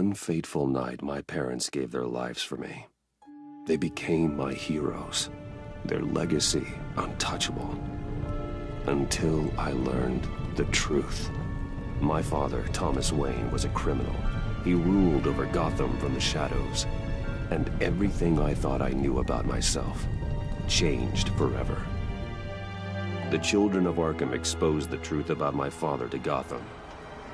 One fateful night, my parents gave their lives for me. They became my heroes, their legacy untouchable. Until I learned the truth. My father, Thomas Wayne, was a criminal. He ruled over Gotham from the shadows. And everything I thought I knew about myself changed forever. The children of Arkham exposed the truth about my father to Gotham.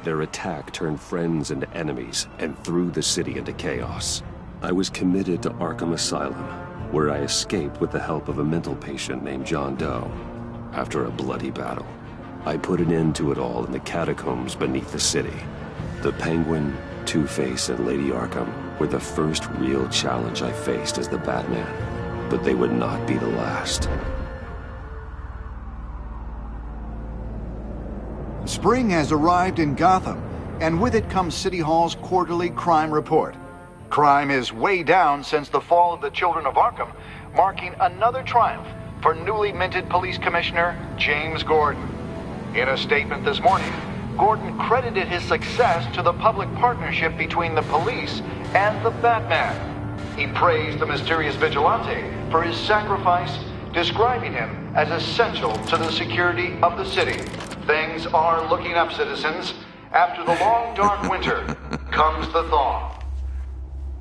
Their attack turned friends into enemies and threw the city into chaos. I was committed to Arkham Asylum, where I escaped with the help of a mental patient named John Doe. After a bloody battle, I put an end to it all in the catacombs beneath the city. The Penguin, Two-Face, and Lady Arkham were the first real challenge I faced as the Batman. but they would not be the last. Spring has arrived in Gotham, and with it comes City Hall's quarterly crime report. Crime is way down since the fall of the Children of Arkham, marking another triumph for newly minted Police Commissioner James Gordon. In a statement this morning, Gordon credited his success to the public partnership between the police and the Batman. He praised the mysterious vigilante for his sacrifice, describing him as essential to the security of the city. Things are looking up, citizens. After the long, dark winter comes the thaw.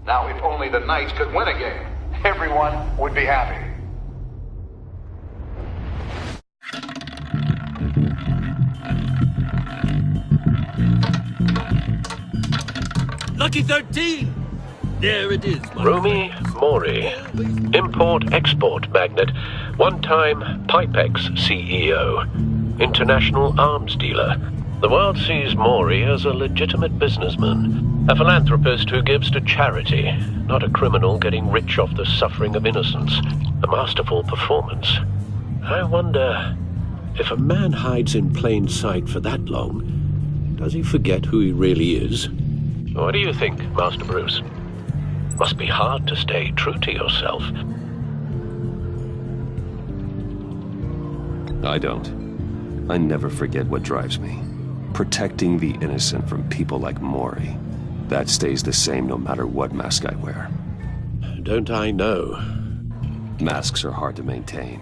Now, if only the Knights could win a game, everyone would be happy. Lucky 13! There it is, Rumi Mori, import-export magnate, one-time Pipex CEO, international arms dealer. The world sees Mori as a legitimate businessman, a philanthropist who gives to charity, not a criminal getting rich off the suffering of innocence. A masterful performance. I wonder, if a man hides in plain sight for that long, does he forget who he really is? What do you think, Master Bruce? Must be hard to stay true to yourself. I don't. I never forget what drives me. Protecting the innocent from people like Mori. That stays the same no matter what mask I wear. Don't I know? Masks are hard to maintain.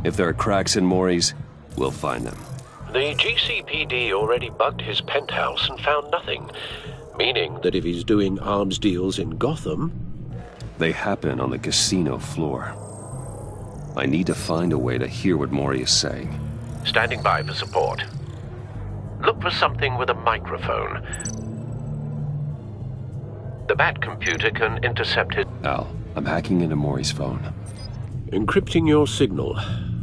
If there are cracks in Mori's, we'll find them. The GCPD already bugged his penthouse and found nothing. Meaning that if he's doing arms deals in Gotham... They happen on the casino floor. I need to find a way to hear what Mori is saying. Standing by for support. Look for something with a microphone. The Bat computer can intercept it. Al, I'm hacking into Mori's phone. Encrypting your signal.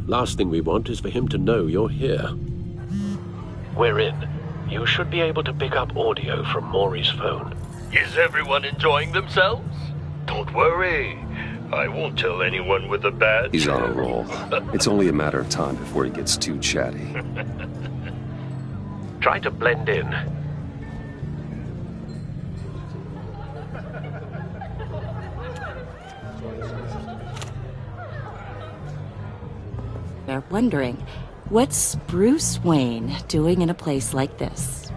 Last thing we want is for him to know you're here. We're in. You should be able to pick up audio from Mori's phone. Is everyone enjoying themselves? Don't worry. I won't tell anyone with a badge. He's on a roll. It's only a matter of time before he gets too chatty. Try to blend in. They're wondering, what's Bruce Wayne doing in a place like this?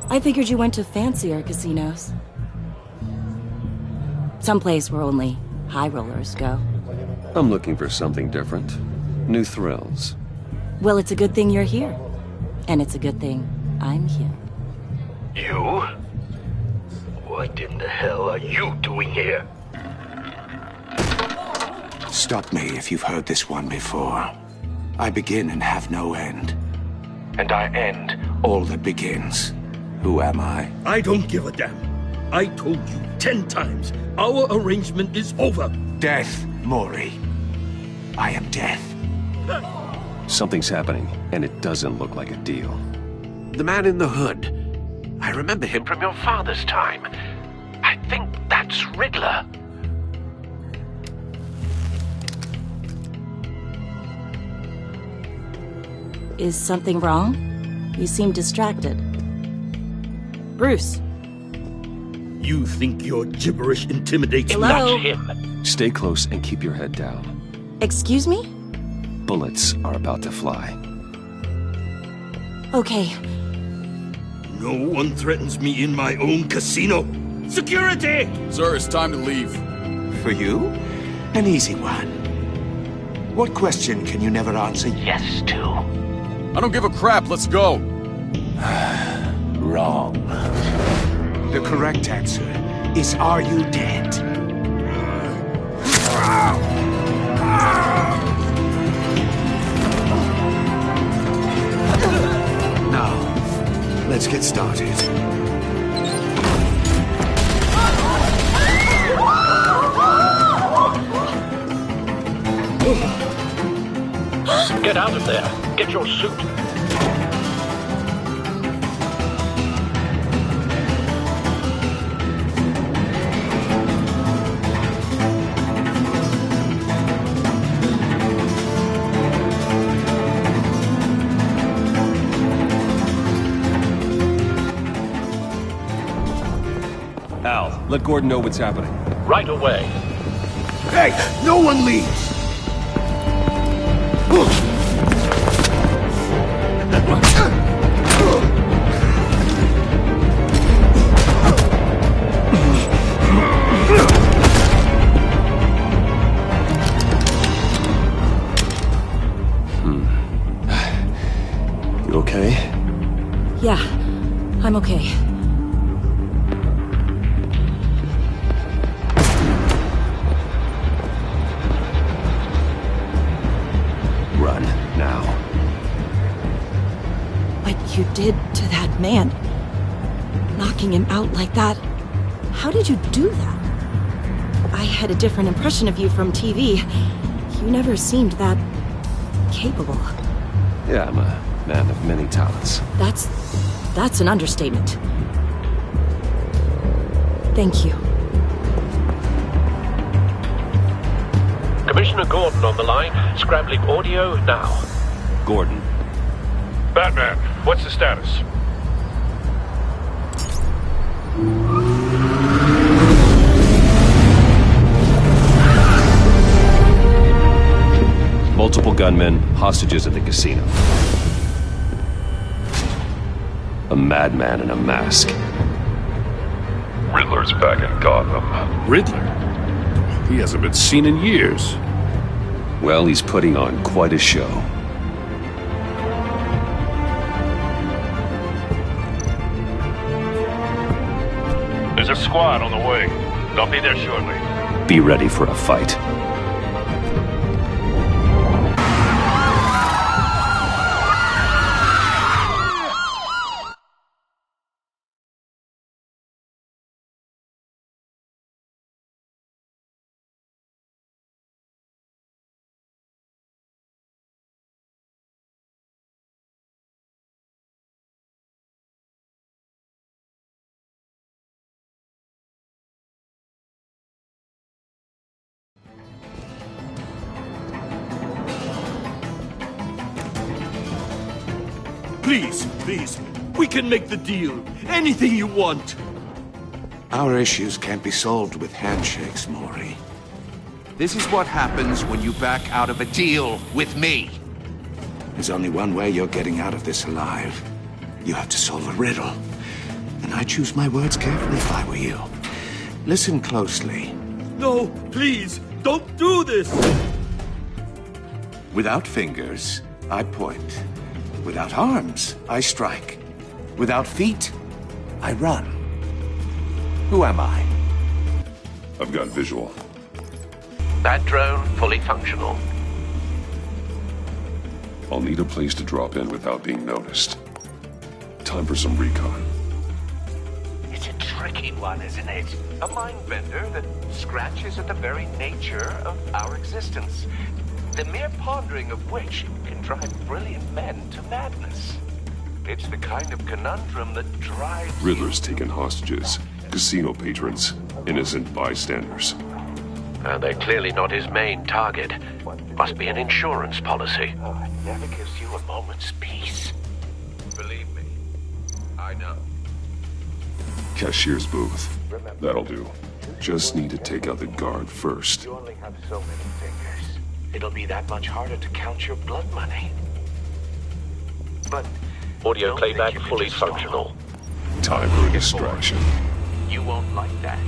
I figured you went to fancier casinos. Someplace where only high rollers go. I'm looking for something different. New thrills. Well, it's a good thing you're here. And it's a good thing I'm here. You? What in the hell are you doing here? Stop me if you've heard this one before. I begin and have no end. And I end all that begins. Who am I? I don't give a damn. I told you 10 times. Our arrangement is over. Death, Mori. I am death. Something's happening, and it doesn't look like a deal. The man in the hood. I remember him from your father's time. I think that's Riddler. Is something wrong? You seem distracted. Bruce. You think your gibberish intimidates me? Hello? That's him. Stay close and keep your head down. Excuse me? Bullets are about to fly. Okay. No one threatens me in my own casino. Security! Sir, it's time to leave. For you? An easy one. What question can you never answer yes to? I don't give a crap, let's go. Wrong. The correct answer is, are you dead? Now, let's get started. Get out of there. Get your suit. Let Gordon know what's happening. Right away. Hey, no one leaves! You okay? Yeah, I'm okay. Run, now. What you did to that man, knocking him out like that, how did you do that? I had a different impression of you from TV. You never seemed that capable. Yeah, I'm a man of many talents. That's an understatement. Thank you. Commissioner Gordon on the line. Scrambling audio now. Gordon. Batman, what's the status? Multiple gunmen, hostages at the casino. A madman in a mask. Riddler's back in Gotham. Riddler? He hasn't been seen in years. Well, he's putting on quite a show. There's a squad on the way. They'll be there shortly. Be ready for a fight. Please, we can make the deal. Anything you want. Our issues can't be solved with handshakes, Maury. This is what happens when you back out of a deal with me. There's only one way you're getting out of this alive. You have to solve a riddle. And I choose my words carefully if I were you. Listen closely. No, please, don't do this. Without fingers, I point. Without arms, I strike. Without feet, I run. Who am I? I've got visual. That drone fully functional. I'll need a place to drop in without being noticed. Time for some recon. It's a tricky one, isn't it? A mind bender that scratches at the very nature of our existence. The mere pondering of which can drive brilliant men to madness. It's the kind of conundrum that drives Riddler's taken hostages, casino patrons, innocent bystanders. They're clearly not his main target. Must be an insurance policy. Oh, it never gives you a moment's peace. Believe me, I know. Cashier's booth. That'll do. Just need to take out the guard first. You only have so many fingers. It'll be that much harder to count your blood money. But Audio playback fully functional. Time for a distraction. you won't like that.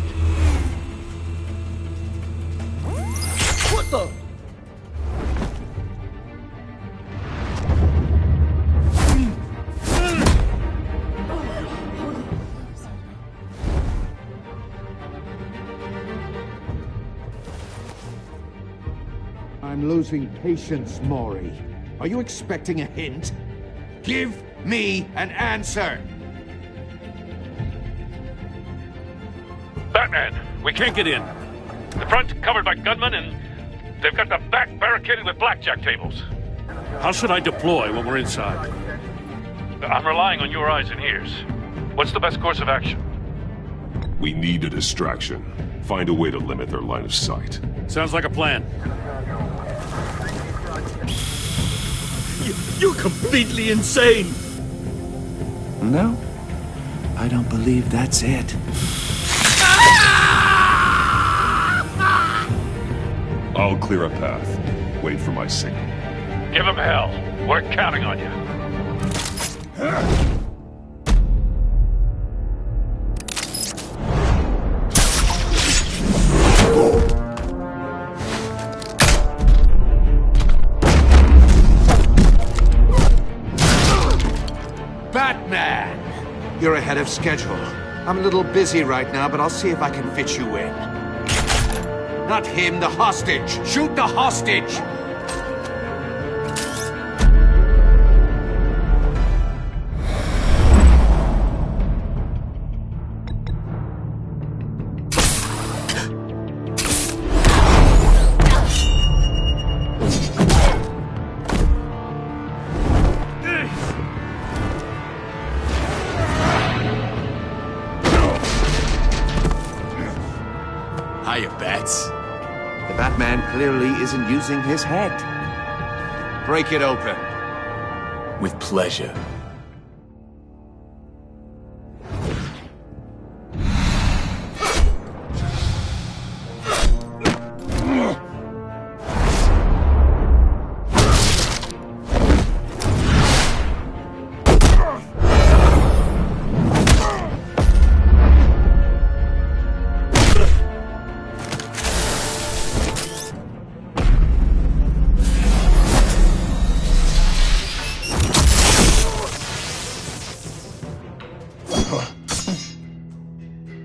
What the? I'm losing patience, Maury. Are you expecting a hint? Give me an answer! Batman, we can't get in. The front covered by gunmen, and they've got the back barricaded with blackjack tables. How should I deploy when we're inside? I'm relying on your eyes and ears. What's the best course of action? We need a distraction. Find a way to limit their line of sight. Sounds like a plan. You're completely insane! No, I don't believe that's it. Ah! I'll clear a path. Wait for my signal. Give him hell. We're counting on you. Batman! You're ahead of schedule. I'm a little busy right now, but I'll see if I can fit you in. Not him, the hostage! Shoot the hostage! Hiya, Bats. The Batman clearly isn't using his head. Break it open. With pleasure.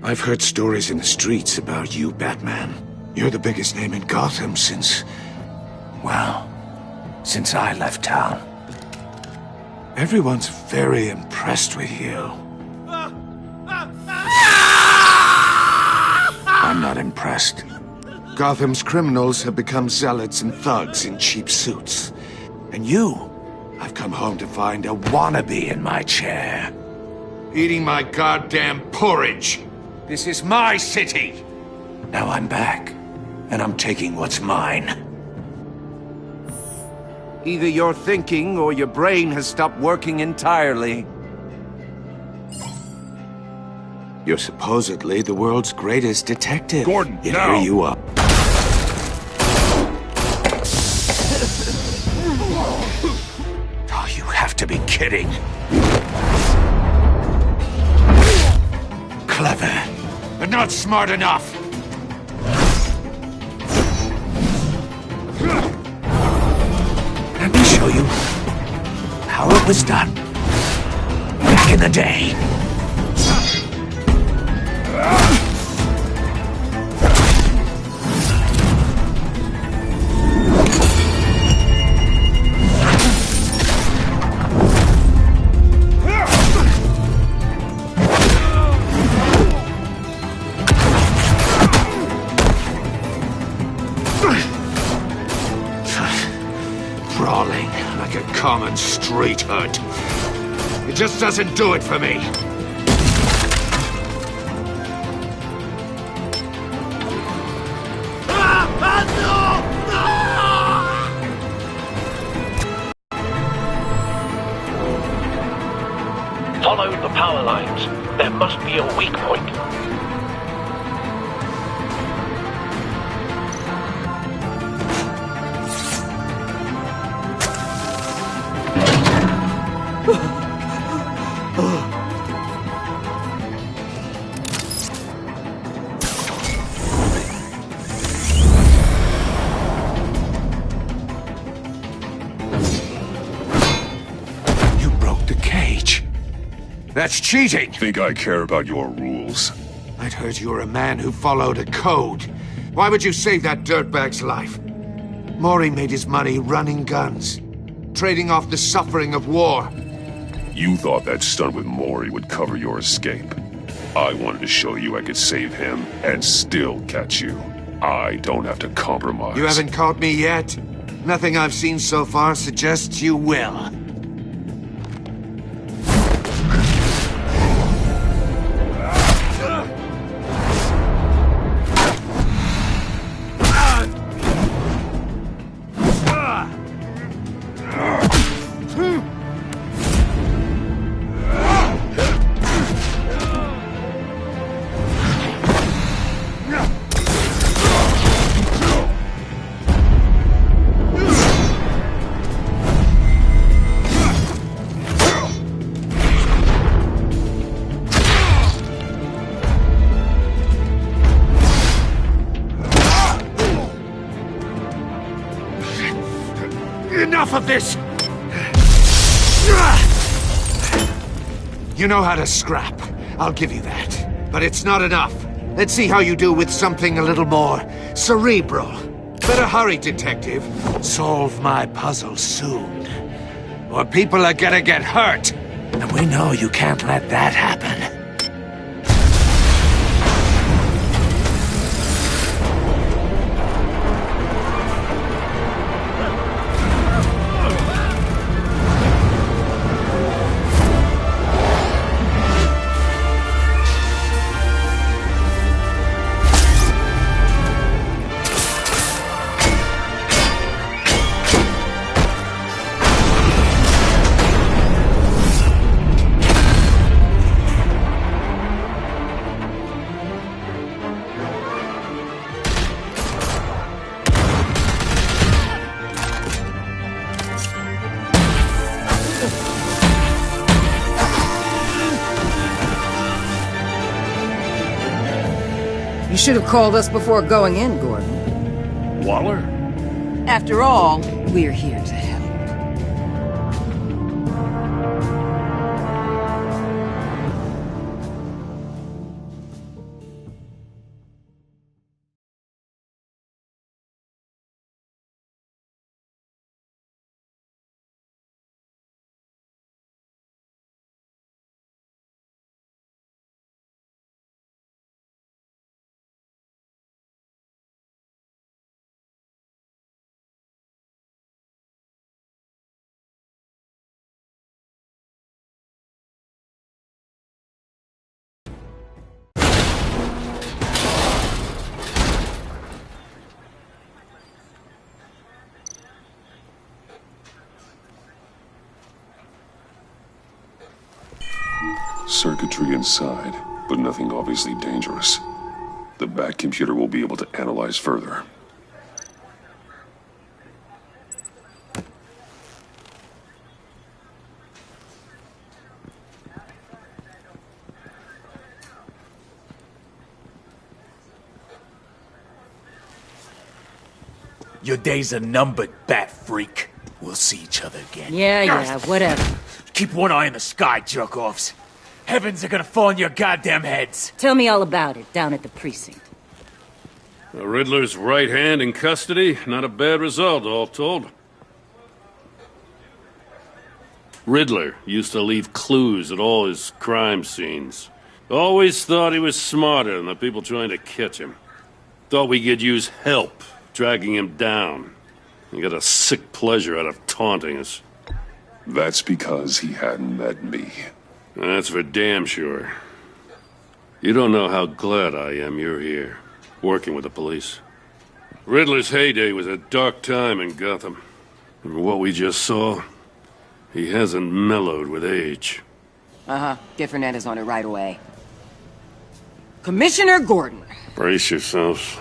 I've heard stories in the streets about you, Batman. You're the biggest name in Gotham since I left town. Everyone's very impressed with you. I'm not impressed. Gotham's criminals have become zealots and thugs in cheap suits. And you, I've come home to find a wannabe in my chair. Eating my goddamn porridge. This is my city! Now I'm back, and I'm taking what's mine. Either you're thinking, or your brain has stopped working entirely. You're supposedly the world's greatest detective. Gordon, Yet now! here you are. Oh, you have to be kidding. Clever, but not smart enough. Let me show you how it was done back in the day. Brawling like a common street hood. It just doesn't do it for me. Follow the power lines. There must be a weak point. You broke the cage. That's cheating! Think I care about your rules? I'd heard you were a man who followed a code. Why would you save that dirtbag's life? Maury made his money running guns, trading off the suffering of war. You thought that stunt with Maury would cover your escape. I wanted to show you I could save him and still catch you. I don't have to compromise. You haven't caught me yet. Nothing I've seen so far suggests you will. Enough of this! You know how to scrap. I'll give you that. But it's not enough. Let's see how you do with something a little more cerebral. Better hurry, detective. Solve my puzzle soon. Or people are gonna get hurt. And we know you can't let that happen. You should have called us before going in, Gordon. Waller? After all, we're here to help. Circuitry inside, but nothing obviously dangerous. The back computer will be able to analyze further. Your days are numbered, bat freak. We'll see each other again. Yeah, whatever. Keep one eye in the sky, jerk-offs. Heavens are gonna fall on your goddamn heads. Tell me all about it down at the precinct. The Riddler's right hand in custody. Not a bad result, all told. Riddler used to leave clues at all his crime scenes. Always thought he was smarter than the people trying to catch him. Thought we could use help dragging him down. He got a sick pleasure out of taunting us. That's because he hadn't met me. That's for damn sure. You don't know how glad I am you're here, working with the police. Riddler's heyday was a dark time in Gotham. And what we just saw, he hasn't mellowed with age. Get Fernandez on it right away. Commissioner Gordon. Brace yourselves.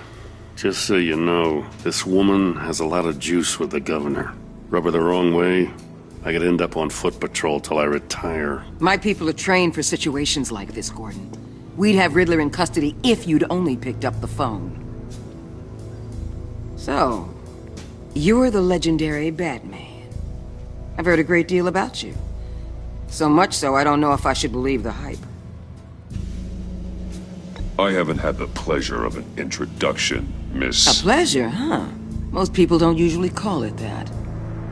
Just so you know, this woman has a lot of juice with the governor. Rub her the wrong way, I could end up on foot patrol till I retire. My people are trained for situations like this, Gordon. We'd have Riddler in custody if you'd only picked up the phone. So, you're the legendary Batman. I've heard a great deal about you. So much so, I don't know if I should believe the hype. I haven't had the pleasure of an introduction, Miss... A pleasure, huh? Most people don't usually call it that.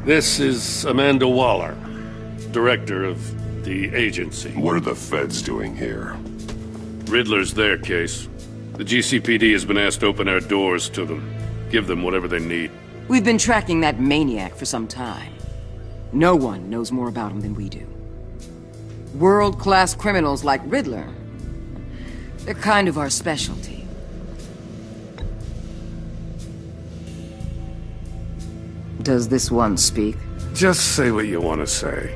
This is Amanda Waller, director of the agency. What are the feds doing here? Riddler's their case. The GCPD has been asked to open our doors to them. Give them whatever they need. We've been tracking that maniac for some time. No one knows more about him than we do. World-class criminals like Riddler. They're kind of our specialty. Does this one speak? Just say what you want to say.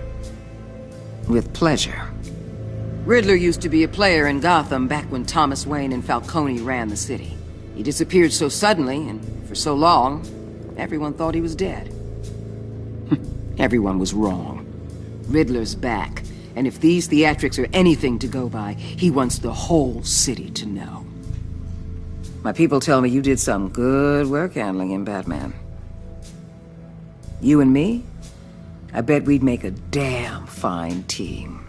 With pleasure. Riddler used to be a player in Gotham back when Thomas Wayne and Falcone ran the city. He disappeared so suddenly and for so long, everyone thought he was dead. Everyone was wrong. Riddler's back, and if these theatrics are anything to go by, he wants the whole city to know. My people tell me you did some good work handling him, Batman. You and me? I bet we'd make a damn fine team.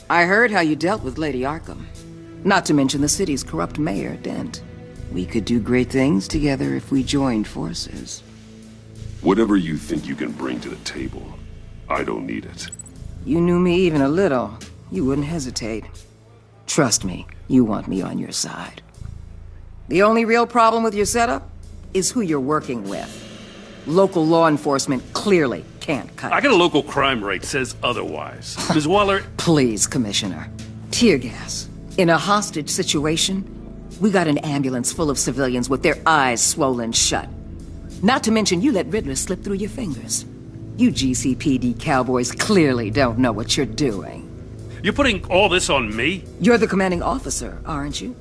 I heard how you dealt with Lady Arkham. Not to mention the city's corrupt mayor, Dent. We could do great things together if we joined forces. Whatever you think you can bring to the table, I don't need it. You knew me even a little, you wouldn't hesitate. Trust me, you want me on your side. The only real problem with your setup is who you're working with. Local law enforcement clearly can't cut I it. got a local crime rate says otherwise. Ms. Waller... Please, Commissioner. Tear gas. In a hostage situation, we got an ambulance full of civilians with their eyes swollen shut. Not to mention you let Riddler slip through your fingers. You GCPD cowboys clearly don't know what you're doing. You're putting all this on me? You're the commanding officer, aren't you?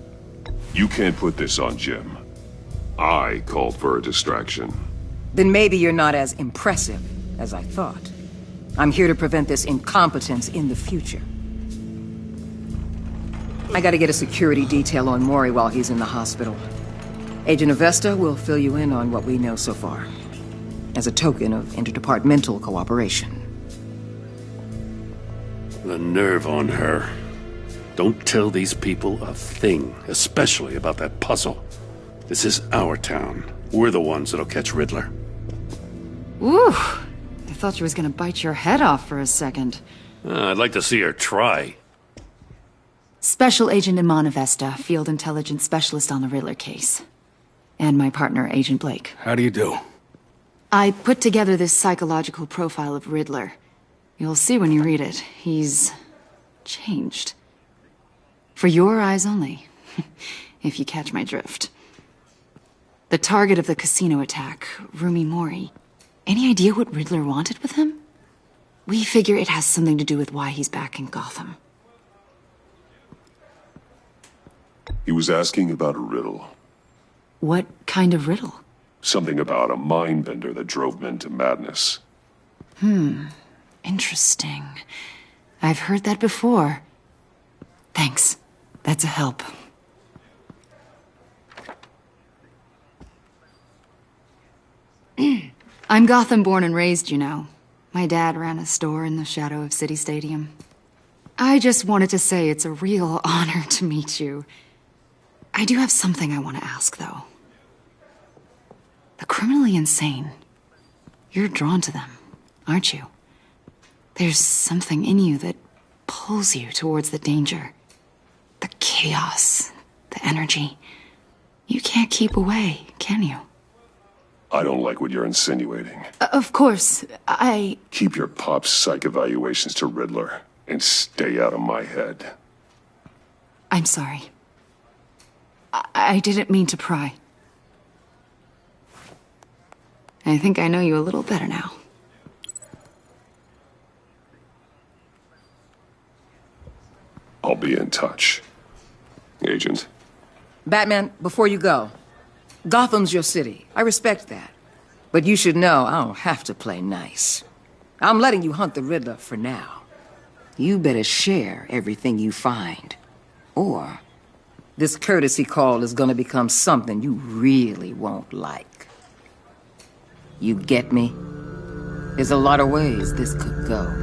You can't put this on Jim. I called for a distraction. Then maybe you're not as impressive as I thought. I'm here to prevent this incompetence in the future. I gotta get a security detail on Mori while he's in the hospital. Agent Avesta will fill you in on what we know so far, as a token of interdepartmental cooperation. The nerve on her. Don't tell these people a thing, especially about that puzzle. This is our town. We're the ones that'll catch Riddler. Ooh, I thought she was gonna bite your head off for a second. I'd like to see her try. Special Agent Iman Avesta, Field Intelligence Specialist on the Riddler case. And my partner, Agent Blake. How do you do? I put together this psychological profile of Riddler. You'll see when you read it. He's... changed. For your eyes only, if you catch my drift. The target of the casino attack, Rumi Mori. Any idea what Riddler wanted with him? We figure it has something to do with why he's back in Gotham. He was asking about a riddle. What kind of riddle? Something about a mind bender that drove men to madness. Interesting. I've heard that before. Thanks. That's a help. I'm Gotham born and raised, you know. My dad ran a store in the shadow of City Stadium. I just wanted to say it's a real honor to meet you. I do have something I want to ask, though. The criminally insane. You're drawn to them, aren't you? There's something in you that pulls you towards the danger. The chaos, the energy. You can't keep away, can you? I don't like what you're insinuating. Of course, Keep your pop psych evaluations to Riddler and stay out of my head. I'm sorry. I didn't mean to pry. I think I know you a little better now. I'll be in touch. Agent. Batman, before you go, Gotham's your city. I respect that. But you should know I don't have to play nice. I'm letting you hunt the Riddler for now. You better share everything you find. Or this courtesy call is gonna become something you really won't like. You get me? There's a lot of ways this could go.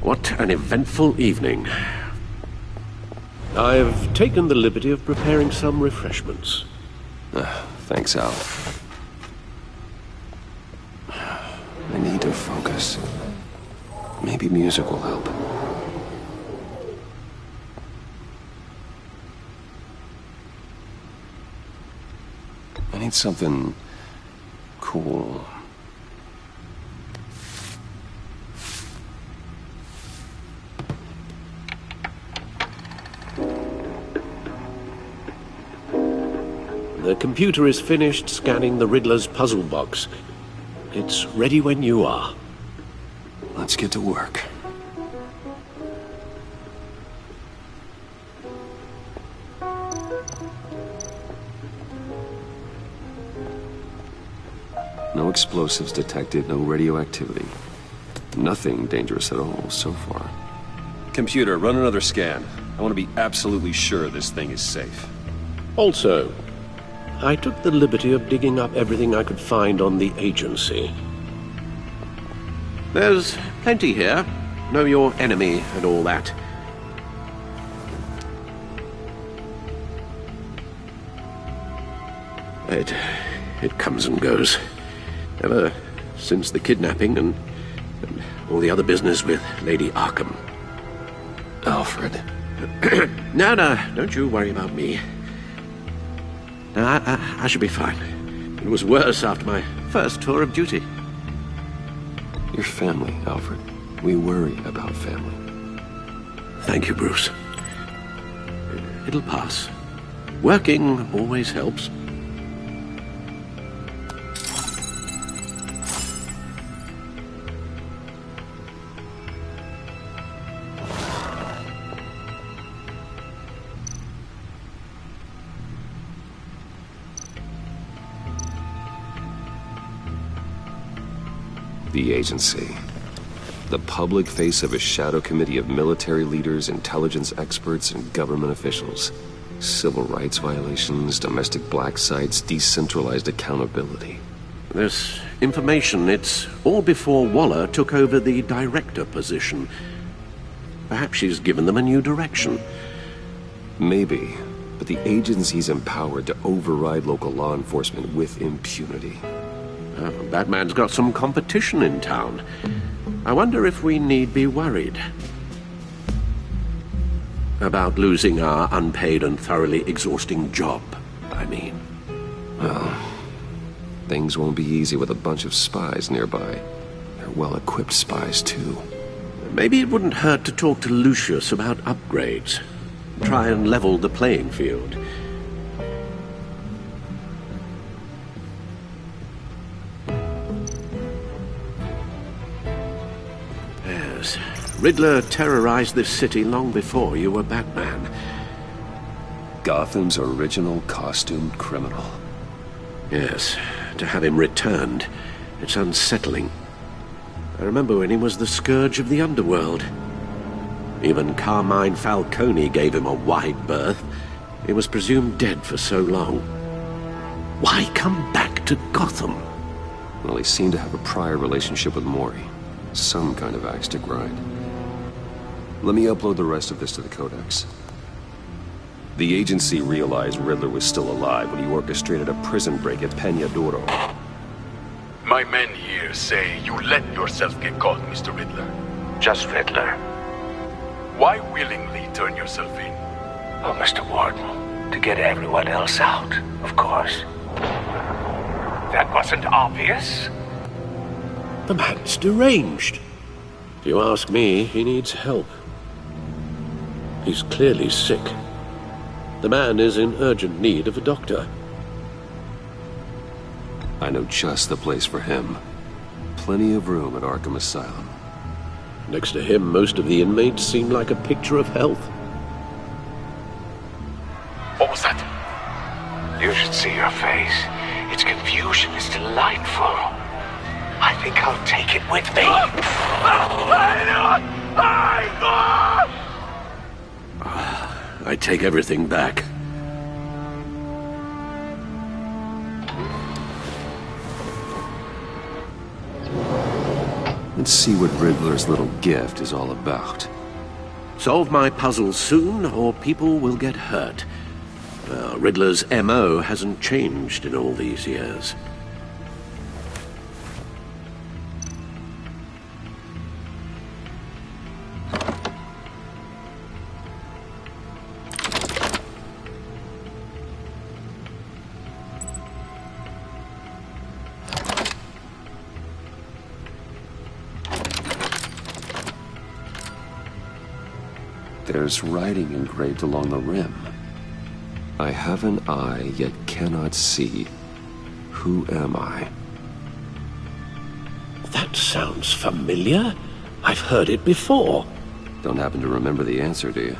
What an eventful evening. I've taken the liberty of preparing some refreshments. Thanks, Al. I need to focus. Maybe music will help. I need something cool. The computer is finished scanning the Riddler's puzzle box. It's ready when you are. Let's get to work. No explosives detected, no radioactivity. Nothing dangerous at all so far. Computer, run another scan. I want to be absolutely sure this thing is safe. Also, I took the liberty of digging up everything I could find on the agency. There's plenty here. Know your enemy and all that. It comes and goes. Ever since the kidnapping and all the other business with Lady Arkham. Alfred. No, don't you worry about me. No, I should be fine. It was worse after my first tour of duty. Your family, Alfred. We worry about family. Thank you, Bruce. It'll pass. Working always helps. The agency. The public face of a shadow committee of military leaders, intelligence experts, and government officials. Civil rights violations, domestic black sites, decentralized accountability. This information, it's all before Waller took over the director position. Perhaps she's given them a new direction. Maybe, but the agency's empowered to override local law enforcement with impunity. Batman's got some competition in town. I wonder if we need be worried about losing our unpaid and thoroughly exhausting job, I mean. Well, things won't be easy with a bunch of spies nearby. They're well-equipped spies, too. Maybe it wouldn't hurt to talk to Lucius about upgrades. Try and level the playing field. Riddler terrorized this city long before you were Batman. Gotham's original costumed criminal. Yes, to have him returned, it's unsettling. I remember when he was the scourge of the underworld. Even Carmine Falcone gave him a wide berth. He was presumed dead for so long. Why come back to Gotham? Well, he seemed to have a prior relationship with Mori. Some kind of axe to grind. Let me upload the rest of this to the Codex. The agency realized Riddler was still alive when he orchestrated a prison break at Peñadoro. My men here say you let yourself get caught, Mr. Riddler. Just Riddler. Why willingly turn yourself in? Oh, Mr. Warden, to get everyone else out, of course. That wasn't obvious? The man's deranged. If you ask me, he needs help. He's clearly sick. The man is in urgent need of a doctor. I know just the place for him. Plenty of room at Arkham Asylum. Next to him, most of the inmates seem like a picture of health. What was that? You should see your face. Its confusion is delightful. I think I'll take it with me. I take everything back. Let's see what Riddler's little gift is all about. Solve my puzzles soon, or people will get hurt. Riddler's MO hasn't changed in all these years. There's writing engraved along the rim. I have an eye, yet cannot see. Who am I? That sounds familiar. I've heard it before. Don't happen to remember the answer, do you?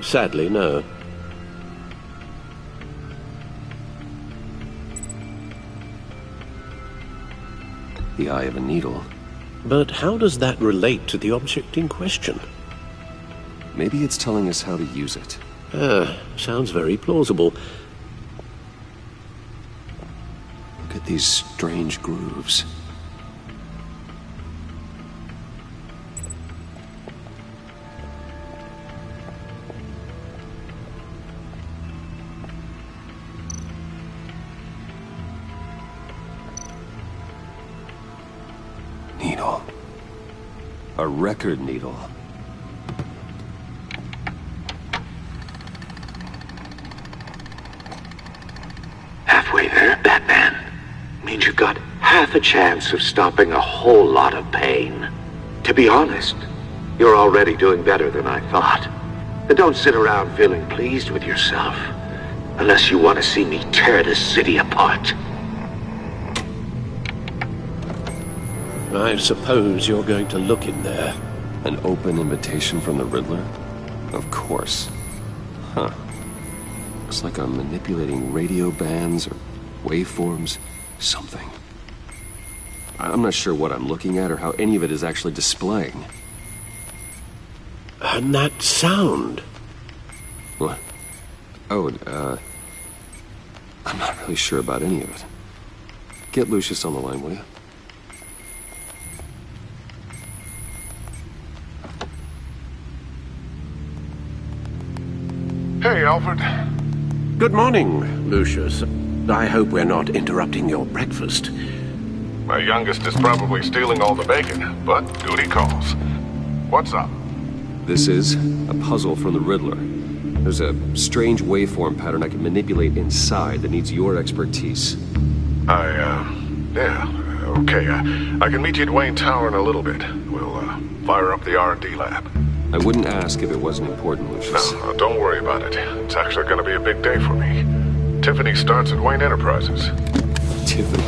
Sadly, no. The eye of a needle. But how does that relate to the object in question? Maybe it's telling us how to use it. Sounds very plausible. Look at these strange grooves. Needle. A record needle. Halfway there, Batman. Means you've got half a chance of stopping a whole lot of pain. To be honest, you're already doing better than I thought. And don't sit around feeling pleased with yourself. Unless you want to see me tear this city apart. I suppose you're going to look in there. An open invitation from the Riddler? Of course. Huh. Looks like I'm manipulating radio bands or waveforms. Something. I'm not sure what I'm looking at or how any of it is actually displaying. And that sound? What? Oh, I'm not really sure about any of it. Get Lucius on the line, will you? Hey, Alfred. Good morning, Lucius. I hope we're not interrupting your breakfast. My youngest is probably stealing all the bacon, but duty calls. What's up? This is a puzzle from the Riddler. There's a strange waveform pattern I can manipulate inside that needs your expertise. Yeah, okay. I can meet you at Wayne Tower in a little bit. We'll, fire up the R&D lab. I wouldn't ask if it wasn't important, Lucius. No, don't worry about it. It's actually going to be a big day for me. Tiffany starts at Wayne Enterprises. Tiffany?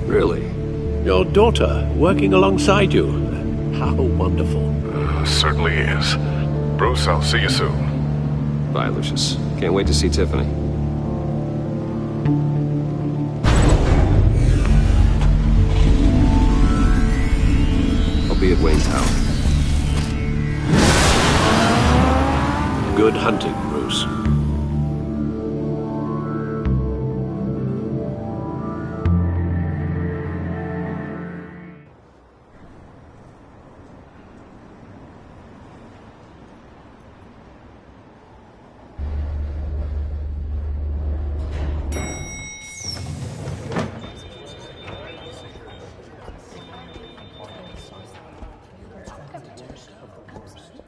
Really? Your daughter, working alongside you. How wonderful. Certainly is. Bruce, I'll see you soon. Bye, Lucius. Can't wait to see Tiffany. I'll be at Wayne Tower. Good hunting, Bruce.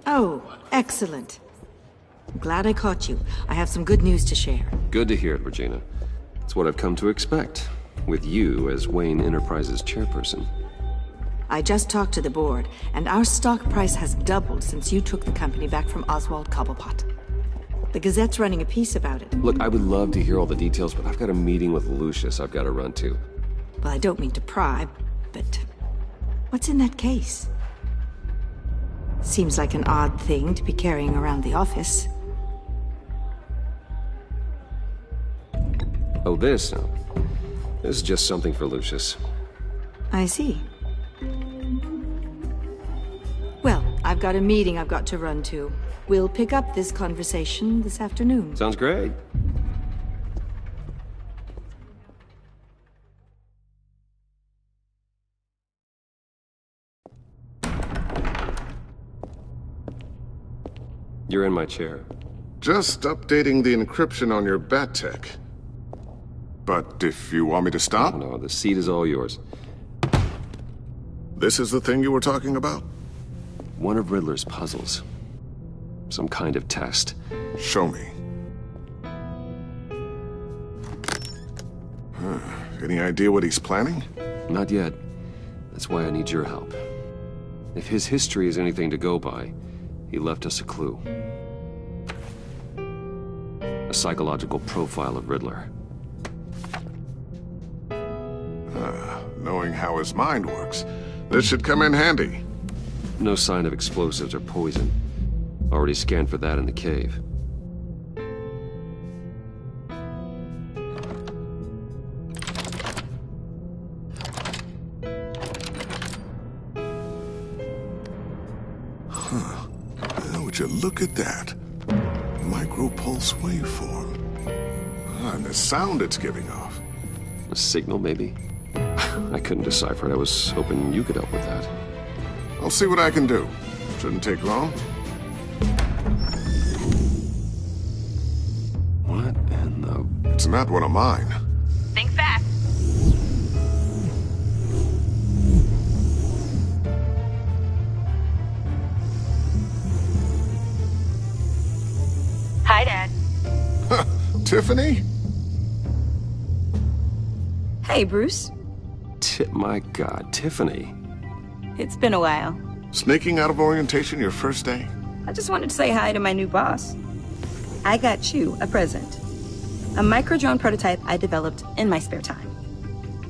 Oh, excellent. Glad I caught you. I have some good news to share. Good to hear it, Regina. It's what I've come to expect, with you as Wayne Enterprises chairperson. I just talked to the board, and our stock price has doubled since you took the company back from Oswald Cobblepot. The Gazette's running a piece about it. Look, I would love to hear all the details, but I've got a meeting with Lucius I've got to run to. Well, I don't mean to pry, but what's in that case? Seems like an odd thing to be carrying around the office. Oh, this? No. This is just something for Lucius. I see. Well, I've got a meeting I've got to run to. We'll pick up this conversation this afternoon. Sounds great. You're in my chair. Just updating the encryption on your bat tech. But if you want me to stop? No, the seat is all yours. This is the thing you were talking about? One of Riddler's puzzles. Some kind of test. Show me. Any idea what he's planning? Not yet. That's why I need your help. If his history is anything to go by, he left us a clue. A psychological profile of Riddler. Knowing how his mind works, this should come in handy. No sign of explosives or poison. Already scanned for that in the cave. Would you look at that? Micropulse waveform. And the sound it's giving off. A signal, maybe? I couldn't decipher it. I was hoping you could help with that. I'll see what I can do. Shouldn't take long. What in the... It's not one of mine. Think fast. Hi, Dad. Tiffany? Hey, Bruce. My God, Tiffany. It's been a while. Sneaking out of orientation your first day? I just wanted to say hi to my new boss. I got you a present. A micro-drone prototype I developed in my spare time.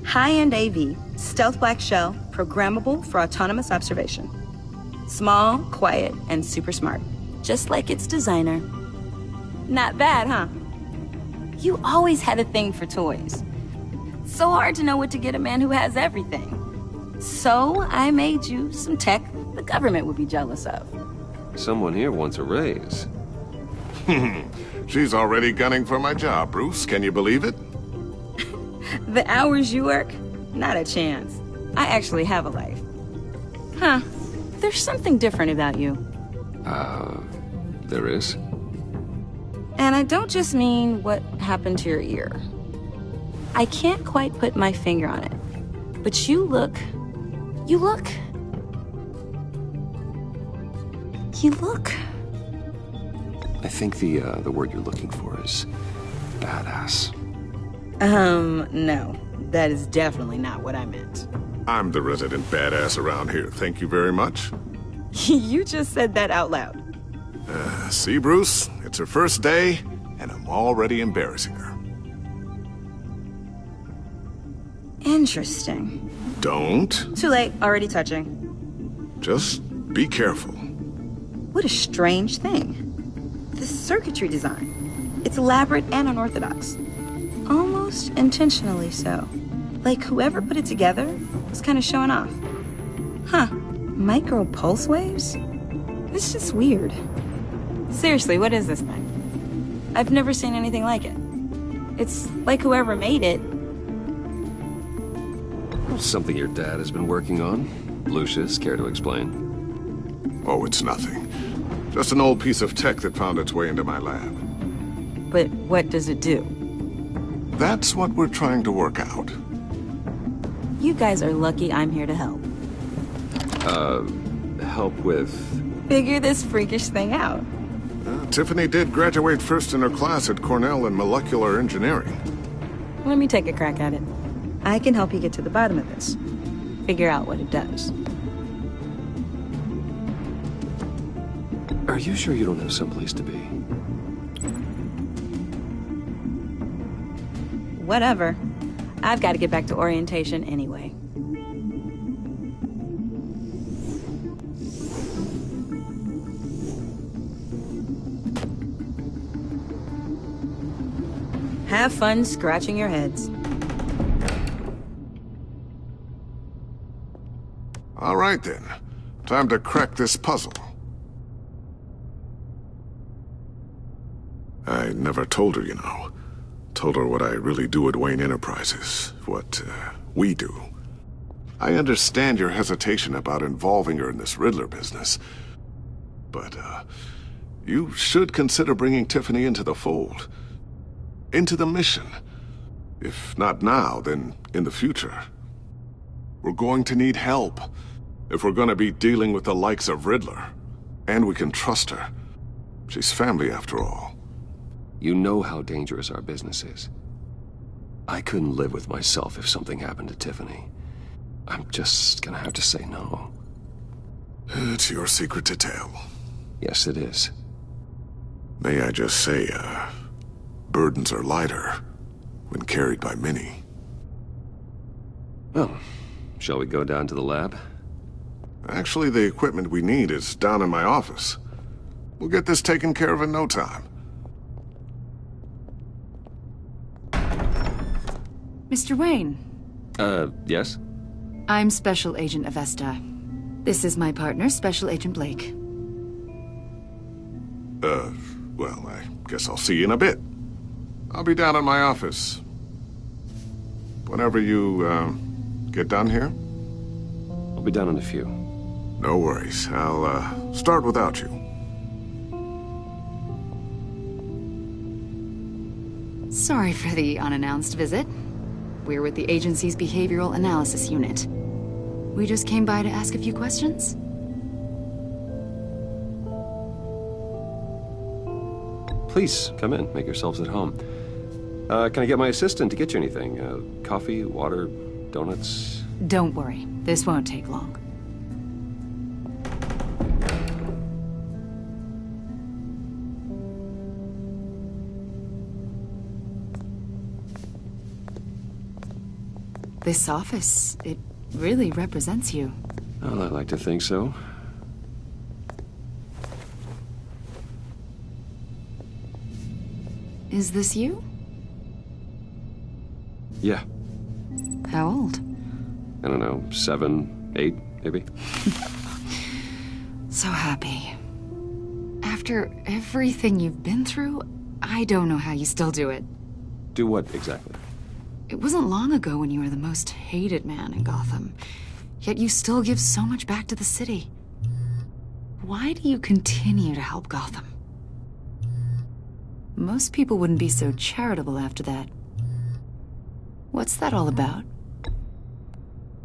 High-end AV, stealth black shell, programmable for autonomous observation. Small, quiet, and super smart. Just like its designer. Not bad, huh? You always had a thing for toys. So hard to know what to get a man who has everything. So I made you some tech the government would be jealous of. Someone here wants a raise. She's already gunning for my job, Bruce. Can you believe it? The hours you work? Not a chance. I actually have a life. Huh. There's something different about you. There is? And I don't just mean what happened to your ear. I can't quite put my finger on it. But you look... I think the word you're looking for is badass. No. That is definitely not what I meant. I'm the resident badass around here. Thank you very much. You just said that out loud. See, Bruce? It's her first day, and I'm already embarrassing her. Interesting. Don't. Too late. Already touching. Just be careful. What a strange thing. The circuitry design. It's elaborate and unorthodox. Almost intentionally so. Like whoever put it together was kind of showing off. Huh. Micro pulse waves? It's just weird. Seriously, what is this thing? I've never seen anything like it. It's like whoever made it. Something your dad has been working on. Lucius, care to explain? Oh, it's nothing. Just an old piece of tech that found its way into my lab. But what does it do? That's what we're trying to work out. You guys are lucky I'm here to help. Help with... Figure this freakish thing out. Tiffany did graduate first in her class at Cornell in molecular engineering. Let me take a crack at it. I can help you get to the bottom of this. Figure out what it does. Are you sure you don't have someplace to be? Whatever. I've got to get back to orientation anyway. Have fun scratching your heads. All right, then. Time to crack this puzzle. I never told her, you know. Told her what I really do at Wayne Enterprises. What, we do. I understand your hesitation about involving her in this Riddler business. But, you should consider bringing Tiffany into the fold. Into the mission. If not now, then in the future. We're going to need help. If we're gonna be dealing with the likes of Riddler. And we can trust her. She's family after all. You know how dangerous our business is. I couldn't live with myself if something happened to Tiffany. I'm just gonna have to say no. It's your secret to tell. Yes, it is. May I just say, burdens are lighter when carried by many. Well, shall we go down to the lab? Actually, the equipment we need is down in my office. We'll get this taken care of in no time. Mr. Wayne. Yes? I'm Special Agent Avesta. This is my partner, Special Agent Blake. Well, I guess I'll see you in a bit. I'll be down in my office. Whenever you, get done here? I'll be down in a few. No worries. I'll, start without you. Sorry for the unannounced visit. We're with the agency's Behavioral Analysis Unit. We just came by to ask a few questions. Please, come in. Make yourselves at home. Can I get my assistant to get you anything? Coffee, water, donuts? Don't worry. This won't take long. This office, it really represents you. Well, I like to think so. Is this you? Yeah. How old? I don't know, 7, 8, maybe? So happy. After everything you've been through, I don't know how you still do it. Do what, exactly? It wasn't long ago when you were the most hated man in Gotham, yet you still give so much back to the city. Why do you continue to help Gotham? Most people wouldn't be so charitable after that. What's that all about?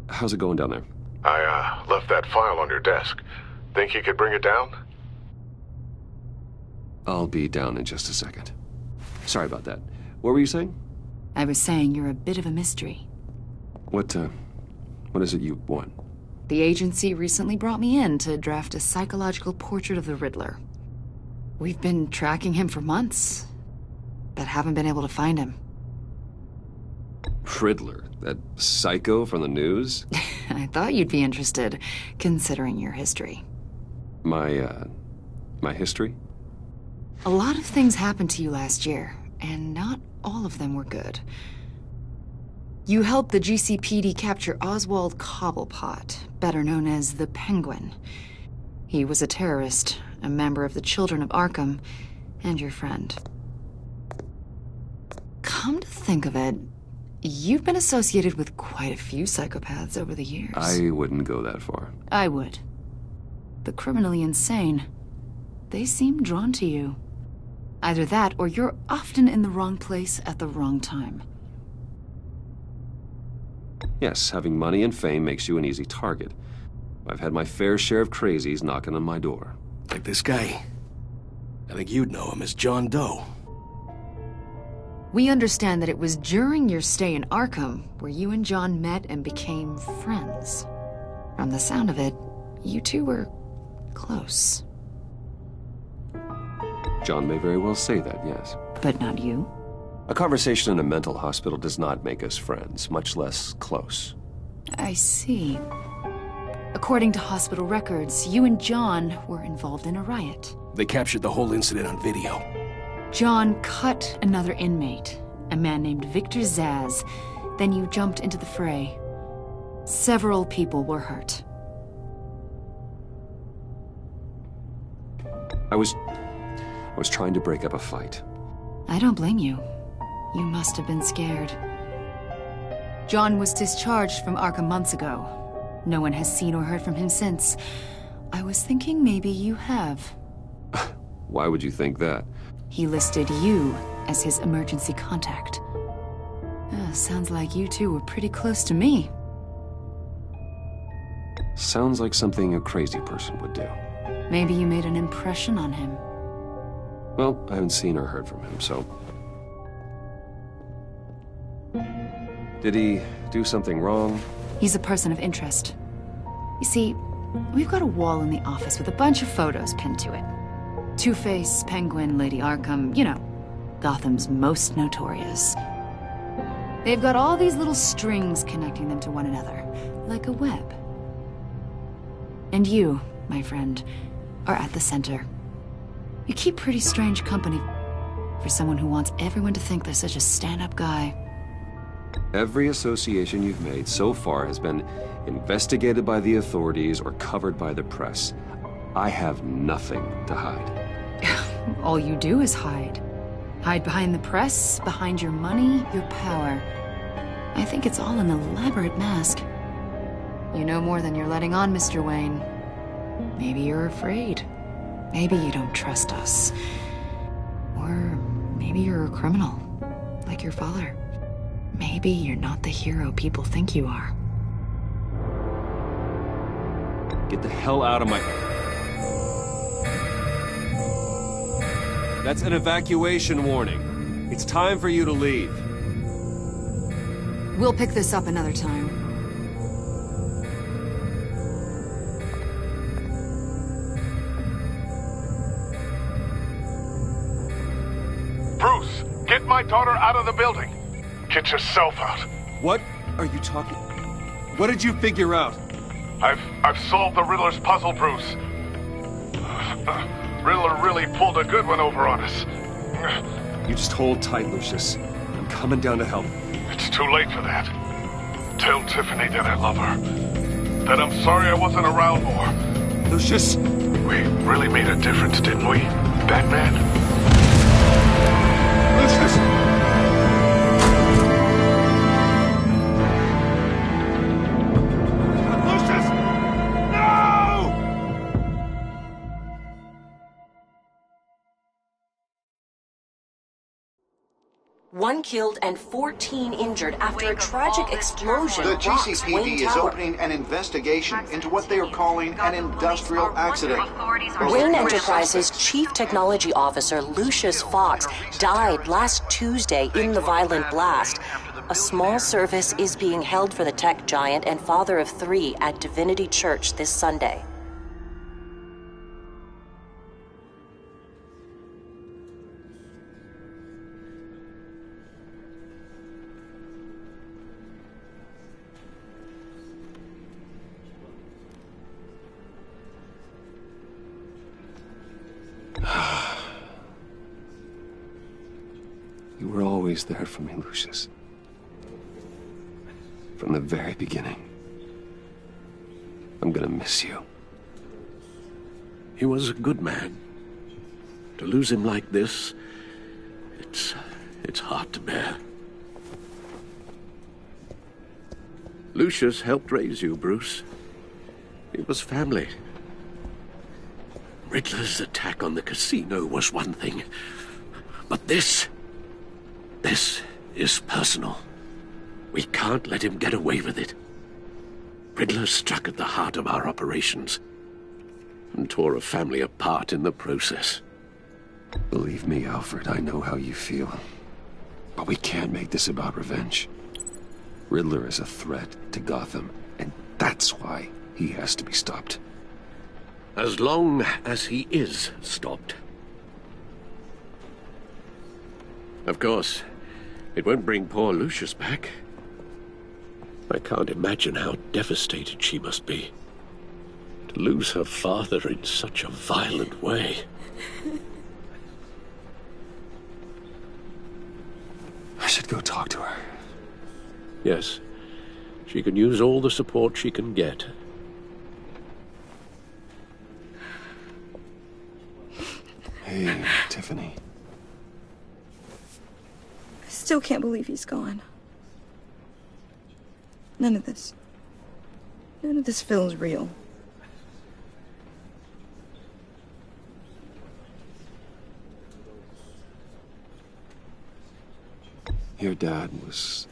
How's it going down there? I, left that file on your desk. Think you could bring it down? I'll be down in just a second. Sorry about that. What were you saying? I was saying you're a bit of a mystery. What is it you want? The agency recently brought me in to draft a psychological portrait of the Riddler. We've been tracking him for months, but haven't been able to find him. Riddler? That psycho from the news? I thought you'd be interested, considering your history. My history? A lot of things happened to you last year, and not all of them were good. You helped the GCPD capture Oswald Cobblepot, better known as the Penguin. He was a terrorist, a member of the Children of Arkham, and your friend. Come to think of it, you've been associated with quite a few psychopaths over the years. I wouldn't go that far. I would. The criminally insane, they seem drawn to you. Either that, or you're often in the wrong place at the wrong time. Yes, having money and fame makes you an easy target. I've had my fair share of crazies knocking on my door. Like this guy. I think you'd know him as John Doe. We understand that it was during your stay in Arkham where you and John met and became friends. From the sound of it, you two were close. John may very well say that, yes. But not you? A conversation in a mental hospital does not make us friends, much less close. I see. According to hospital records, you and John were involved in a riot. They captured the whole incident on video. John cut another inmate, a man named Victor Zaz. Then you jumped into the fray. Several people were hurt. I was trying to break up a fight. I don't blame you. You must have been scared. John was discharged from Arkham months ago. No one has seen or heard from him since. I was thinking maybe you have. Why would you think that? He listed you as his emergency contact. Sounds like you two were pretty close to me. Sounds like something a crazy person would do. Maybe you made an impression on him. Well, I haven't seen or heard from him, so... Did he do something wrong? He's a person of interest. You see, we've got a wall in the office with a bunch of photos pinned to it. Two-Face, Penguin, Lady Arkham, you know, Gotham's most notorious. They've got all these little strings connecting them to one another, like a web. And you, my friend, are at the center. You keep pretty strange company for someone who wants everyone to think they're such a stand-up guy. Every association you've made so far has been investigated by the authorities or covered by the press. I have nothing to hide. All you do is hide. Hide behind the press, behind your money, your power. I think it's all an elaborate mask. You know more than you're letting on, Mr. Wayne. Maybe you're afraid. Maybe you don't trust us. Or maybe you're a criminal, like your father. Maybe you're not the hero people think you are. Get the hell out of my... That's an evacuation warning. It's time for you to leave. We'll pick this up another time. Bruce, get my daughter out of the building. Get yourself out. What are you talking... What did you figure out? I've solved the Riddler's puzzle, Bruce. Riddler really pulled a good one over on us. You just hold tight, Lucius. I'm coming down to help. It's too late for that. Tell Tiffany that I love her. That I'm sorry I wasn't around more. Lucius! We really made a difference, didn't we, Batman? Lucius! One killed and 14 injured after a tragic explosion. The rocks GCPD Wayne is Tower. opening an investigation into what they are calling an industrial accident. Wayne Enterprises' Chief Technology Officer Lucius Fox died last Tuesday in the violent blast. A small service is being held for the tech giant and father of 3 at Divinity Church this Sunday. You were always there for me, Lucius. From the very beginning. I'm gonna miss you. He was a good man. To lose him like this, it's hard to bear. Lucius helped raise you, Bruce. It was family. Riddler's attack on the casino was one thing, but this is personal. We can't let him get away with it. Riddler struck at the heart of our operations and tore a family apart in the process. Believe me, Alfred, I know how you feel. But we can't make this about revenge. Riddler is a threat to Gotham, and that's why he has to be stopped. As long as he is stopped. Of course, it won't bring poor Lucius back. I can't imagine how devastated she must be. To lose her father in such a violent way. I should go talk to her. Yes, she can use all the support she can get. Hey, Tiffany. I still can't believe he's gone. None of this feels real. Your dad was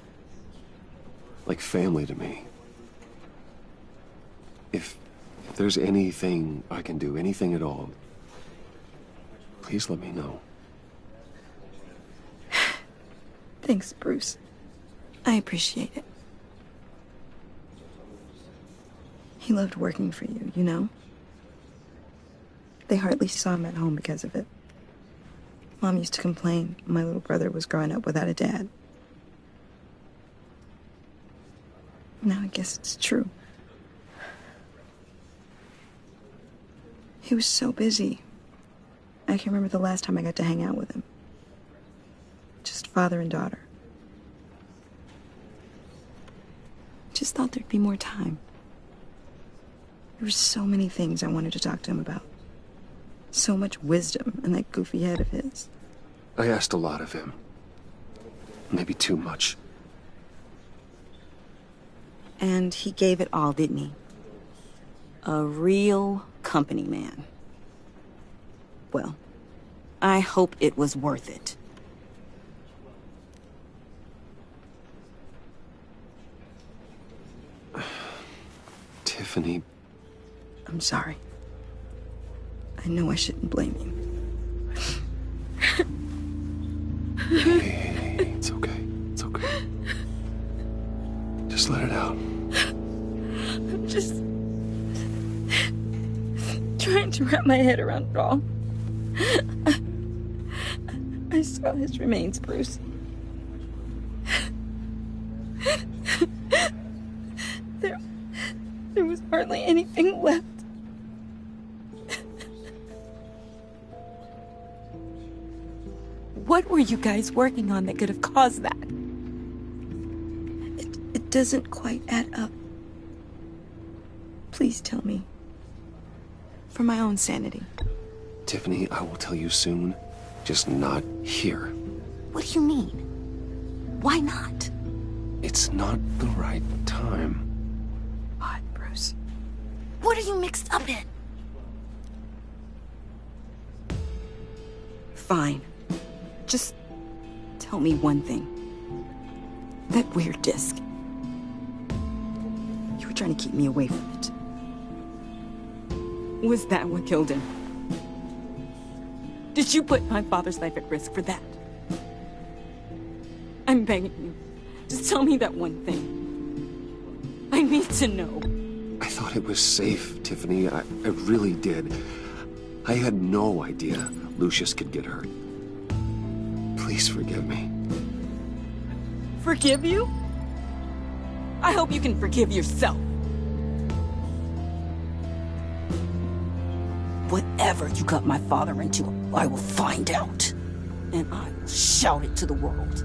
like family to me. If there's anything I can do, anything at all, please let me know. Thanks, Bruce. I appreciate it. He loved working for you, you know? They hardly saw him at home because of it. Mom used to complain my little brother was growing up without a dad. Now I guess it's true. He was so busy. I can remember the last time I got to hang out with him. Just father and daughter. Just thought there'd be more time. There were so many things I wanted to talk to him about. So much wisdom in that goofy head of his. I asked a lot of him. Maybe too much. And he gave it all, didn't he? A real company man. Well, I hope it was worth it. Tiffany. I'm sorry. I know I shouldn't blame you. Hey, it's okay. It's okay. Just let it out. I'm just trying to wrap my head around it all. I saw his remains, Bruce. There was hardly anything left. What were you guys working on that could have caused that? It doesn't quite add up. Please tell me. For my own sanity. Tiffany, I will tell you soon. Just not here. What do you mean? Why not? It's not the right time. What, Bruce? What are you mixed up in? Fine. Just tell me one thing. That weird disc. You were trying to keep me away from it. Was that what killed him? Did you put my father's life at risk for that? I'm begging you. Just tell me that one thing. I need to know. I thought it was safe, Tiffany. I really did. I had no idea Lucius could get hurt. Please forgive me. Forgive you? I hope you can forgive yourself. Whatever you got my father into, I will find out. And I will shout it to the world.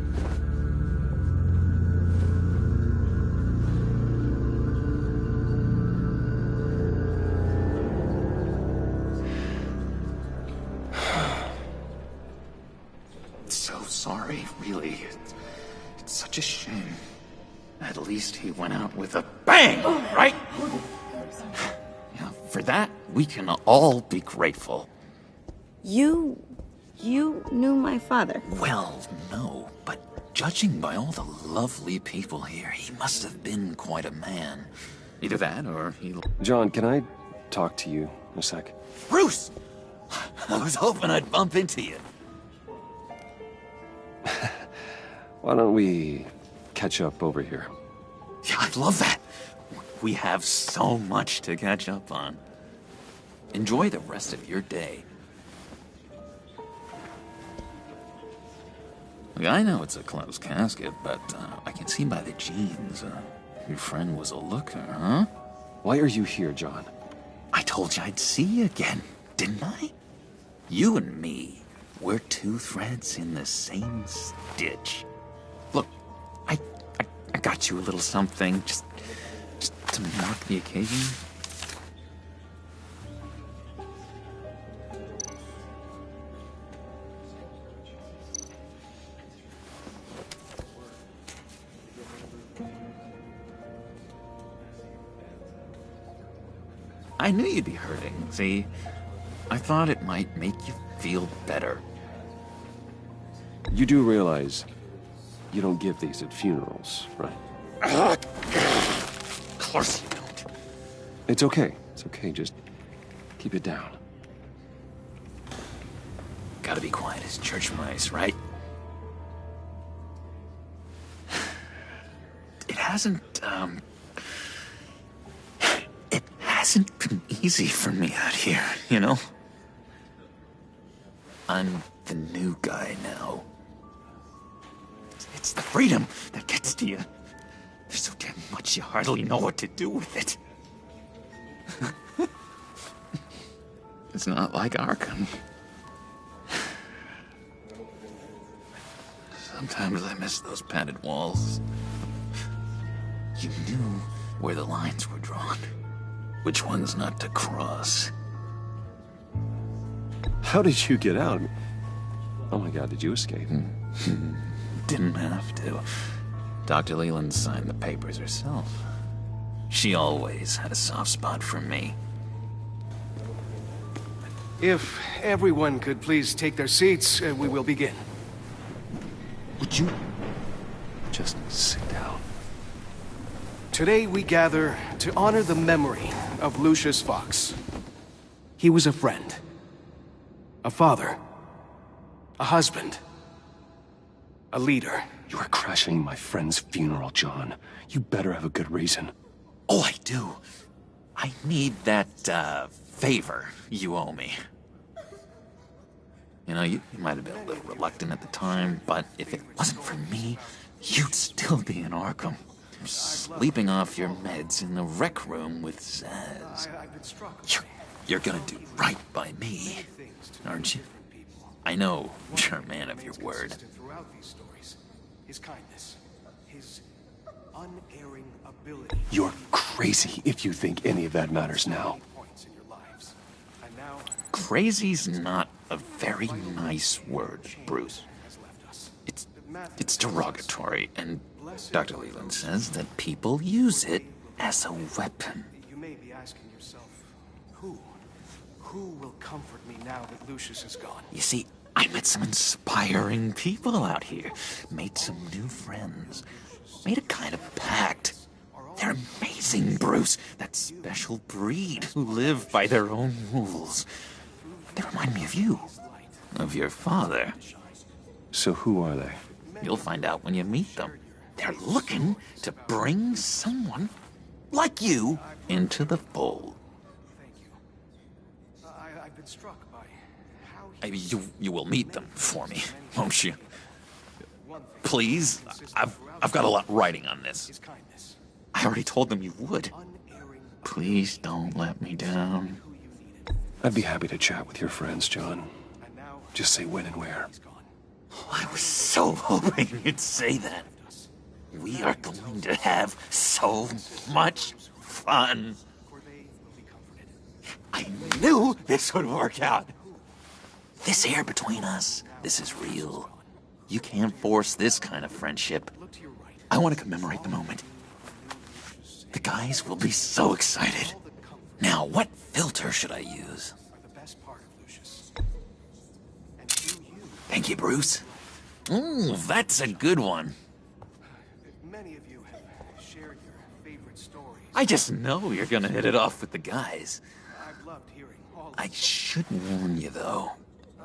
So sorry, really. It's such a shame. At least he went out with a bang, right? Yeah, for that, we can all be grateful. You knew my father? Well, no, but judging by all the lovely people here, he must have been quite a man. Either that, or he... John, can I talk to you a sec? Bruce! I was hoping I'd bump into you. Why don't we catch up over here? Yeah, I'd love that. We have so much to catch up on. Enjoy the rest of your day. Look, I know it's a closed casket, but I can see by the jeans, your friend was a looker, huh? Why are you here, John? I told you I'd see you again, didn't I? You and me, we're two threads in the same stitch. Look, I got you a little something, just to mark the occasion. I knew you'd be hurting, see? I thought it might make you feel better. You do realize you don't give these at funerals, right? Of course you don't. It's okay. It's okay. Just keep it down. Gotta be quiet as church mice, right? It hasn't been easy for me out here, you know? I'm the new guy now. It's the freedom that gets to you. There's so damn much you hardly know what to do with it. It's not like Arkham. Sometimes I miss those padded walls. You knew where the lines were drawn. Which ones not to cross. How did you get out? Oh my god, did you escape? Didn't have to. Dr. Leland signed the papers herself. She always had a soft spot for me. If everyone could please take their seats, we will begin. Would you just sit down? Today we gather to honor the memory of Lucius Fox. He was a friend, a father, a husband, a leader. You are crashing my friend's funeral, John. You better have a good reason. Oh, I do. I need that, favor you owe me. You know, you might have been a little reluctant at the time, but if it wasn't for me, you'd still be in Arkham. Sleeping off your meds in the rec room with Zaz. You're gonna do right by me, aren't you? I know you're a man of your word. His kindness, his unerring ability. You're crazy if you think any of that matters now. Crazy's not a very nice word, Bruce. It's derogatory, and Dr. Leland says that people use it as a weapon. You may be asking yourself, who will comfort me now that Lucius is gone? You see, I met some inspiring people out here. Made some new friends. Made a kind of pact. They're amazing, Bruce. That special breed who live by their own rules. They remind me of you. Of your father. So who are they? You'll find out when you meet them. They're looking to bring someone like you into the fold. I've been struck by how you will meet them for me, won't you? Please, I've got a lot writing on this. I already told them you would. Please don't let me down. I'd be happy to chat with your friends, John. Just say when and where. Oh, I was so hoping you'd say that. We are going to have so much fun. I knew this would work out. This air between us, this is real. You can't force this kind of friendship. I want to commemorate the moment. The guys will be so excited. Now, what filter should I use? Thank you, Bruce. Ooh, that's a good one. Many of you have shared your favorite stories. I just know you're gonna hit it off with the guys. I've loved hearing all I should warn you, though.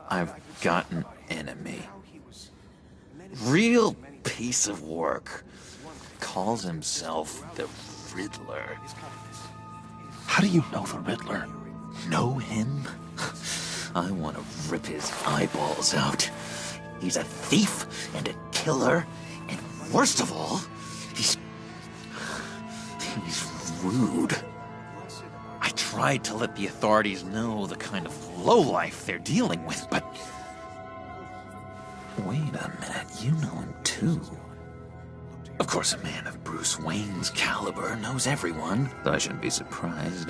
I've got an enemy. Real piece of work. Calls himself the Riddler. How do you know the Riddler? Know him? I want to rip his eyeballs out. He's a thief and a killer, and worst of all, he's rude. I tried to let the authorities know the kind of lowlife they're dealing with, but... Wait a minute, you know him too. Of course, a man of Bruce Wayne's caliber knows everyone, so I shouldn't be surprised.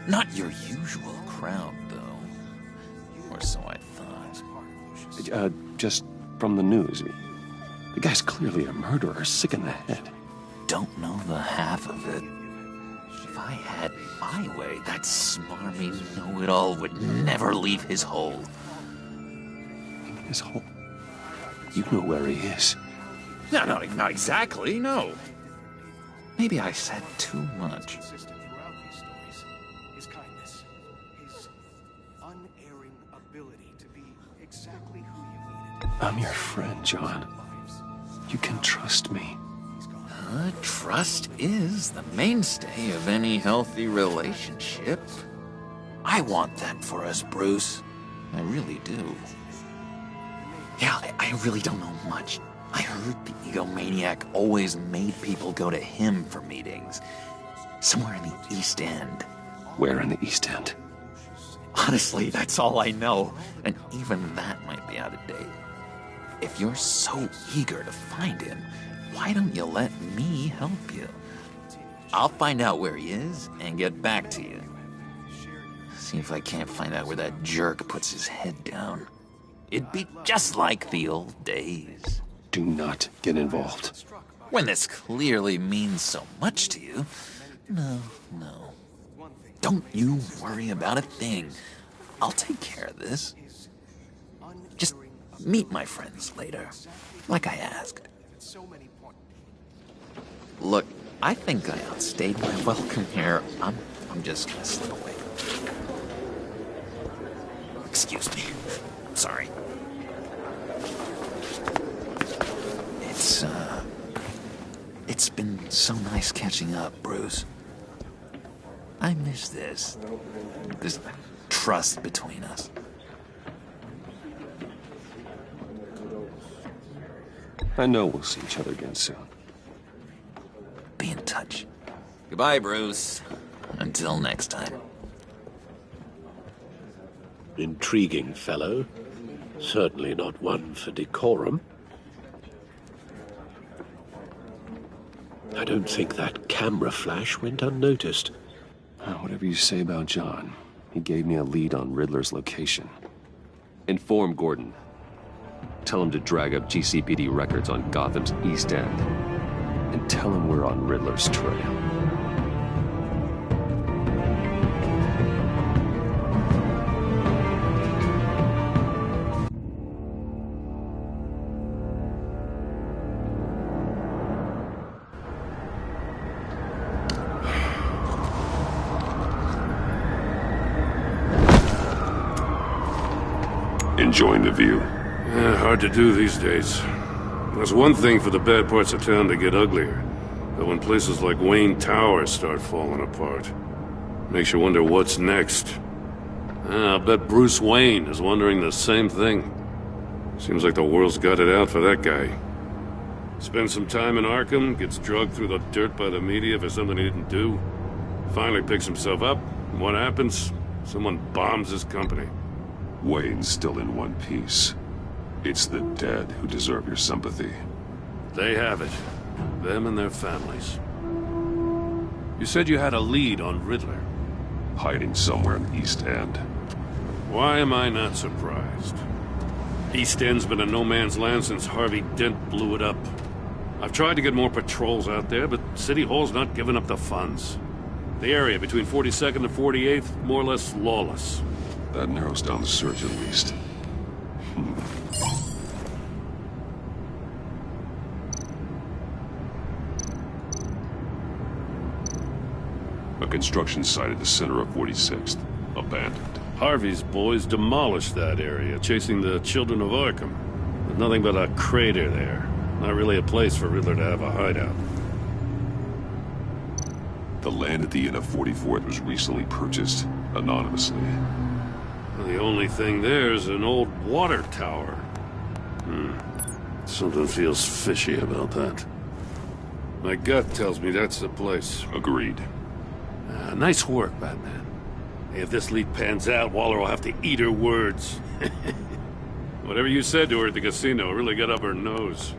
Not your usual crowd, though. Or so I thought. Just from the news. The guy's clearly a murderer, sick in the head. Don't know the half of it. If I had my way, that smarmy know-it-all would never leave his hole. His hole? You know where he is. No, not exactly, no. Maybe I said too much. His kindness, his unerring ability to be exactly who you needed. I'm your friend, John. You can trust me. Trust is the mainstay of any healthy relationship. I want that for us, Bruce. I really do. Yeah, I really don't know much. I heard the egomaniac always made people go to him for meetings. Somewhere in the East End. Where in the East End? Honestly, that's all I know. And even that might be out of date. If you're so eager to find him, why don't you let me help you? I'll find out where he is and get back to you. See if I can't find out where that jerk puts his head down. It'd be just like the old days. Do not get involved. When this clearly means so much to you. No. Don't you worry about a thing. I'll take care of this. Just meet my friends later, like I asked. Look, I think I outstayed my welcome here. I'm just gonna slip away. Excuse me. Sorry. It's been so nice catching up, Bruce. I miss this trust between us. I know we'll see each other again soon. Be in touch. Goodbye, Bruce. Until next time. Intriguing fellow. Certainly not one for decorum. I don't think that camera flash went unnoticed. Whatever you say about John, he gave me a lead on Riddler's location. Inform Gordon. Tell him to drag up GCPD records on Gotham's East End. And tell him we're on Riddler's trail. Enjoying the view? Yeah, hard to do these days. There's one thing for the bad parts of town to get uglier, but when places like Wayne Tower start falling apart, makes you wonder what's next. I'll bet Bruce Wayne is wondering the same thing. Seems like the world's got it out for that guy. Spends some time in Arkham, gets drugged through the dirt by the media for something he didn't do. Finally picks himself up, and what happens? Someone bombs his company. Wayne's still in one piece. It's the dead who deserve your sympathy. They have it. Them and their families. You said you had a lead on Riddler. Hiding somewhere in the East End. Why am I not surprised? East End's been a no-man's land since Harvey Dent blew it up. I've tried to get more patrols out there, but City Hall's not giving up the funds. The area between 42nd and 48th, more or less lawless. That narrows down the search at least. A construction site at the center of 46th. Abandoned. Harvey's boys demolished that area, chasing the children of Arkham. There's nothing but a crater there. Not really a place for Riddler to have a hideout. The land at the end of 44th was recently purchased, anonymously. The only thing there is an old water tower. Something feels fishy about that. My gut tells me that's the place. Agreed. Nice work, Batman. If this lead pans out, Waller will have to eat her words. Whatever you said to her at the casino really got up her nose.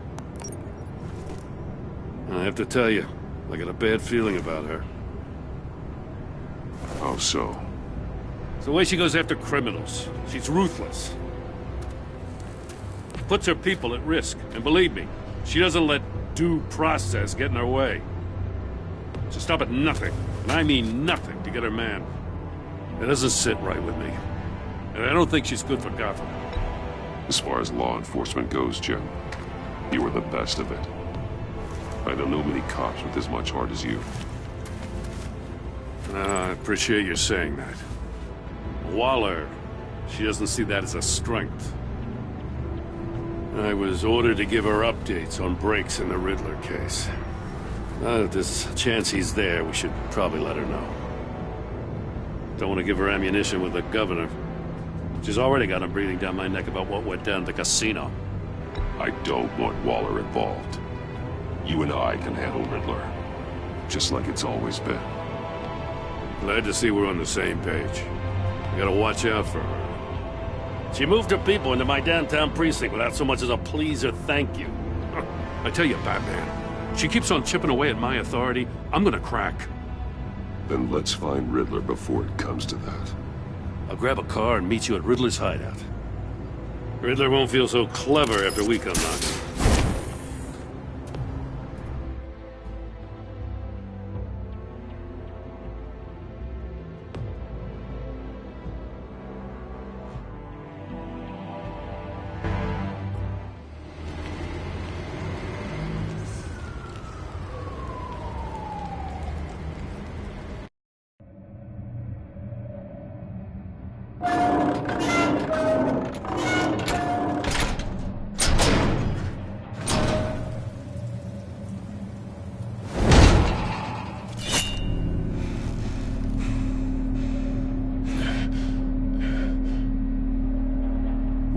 I have to tell you, I got a bad feeling about her. How so? It's the way she goes after criminals. She's ruthless. Puts her people at risk. And believe me, she doesn't let due process get in her way. She'll stop at nothing, and I mean nothing, to get her man. It doesn't sit right with me. And I don't think she's good for Gotham. As far as law enforcement goes, Jim, you were the best of it. I don't know many cops with as much heart as you. I appreciate you saying that. Waller, she doesn't see that as a strength. I was ordered to give her updates on breaks in the Riddler case. If there's a chance he's there, we should probably let her know. Don't want to give her ammunition with the governor. She's already got him breathing down my neck about what went down at the casino. I don't want Waller involved. You and I can handle Riddler. Just like it's always been. Glad to see we're on the same page. We gotta watch out for her. She moved her people into my downtown precinct without so much as a please or thank you. I tell you, Batman, she keeps on chipping away at my authority. I'm gonna crack. Then let's find Riddler before it comes to that. I'll grab a car and meet you at Riddler's hideout. Riddler won't feel so clever after we come knocking.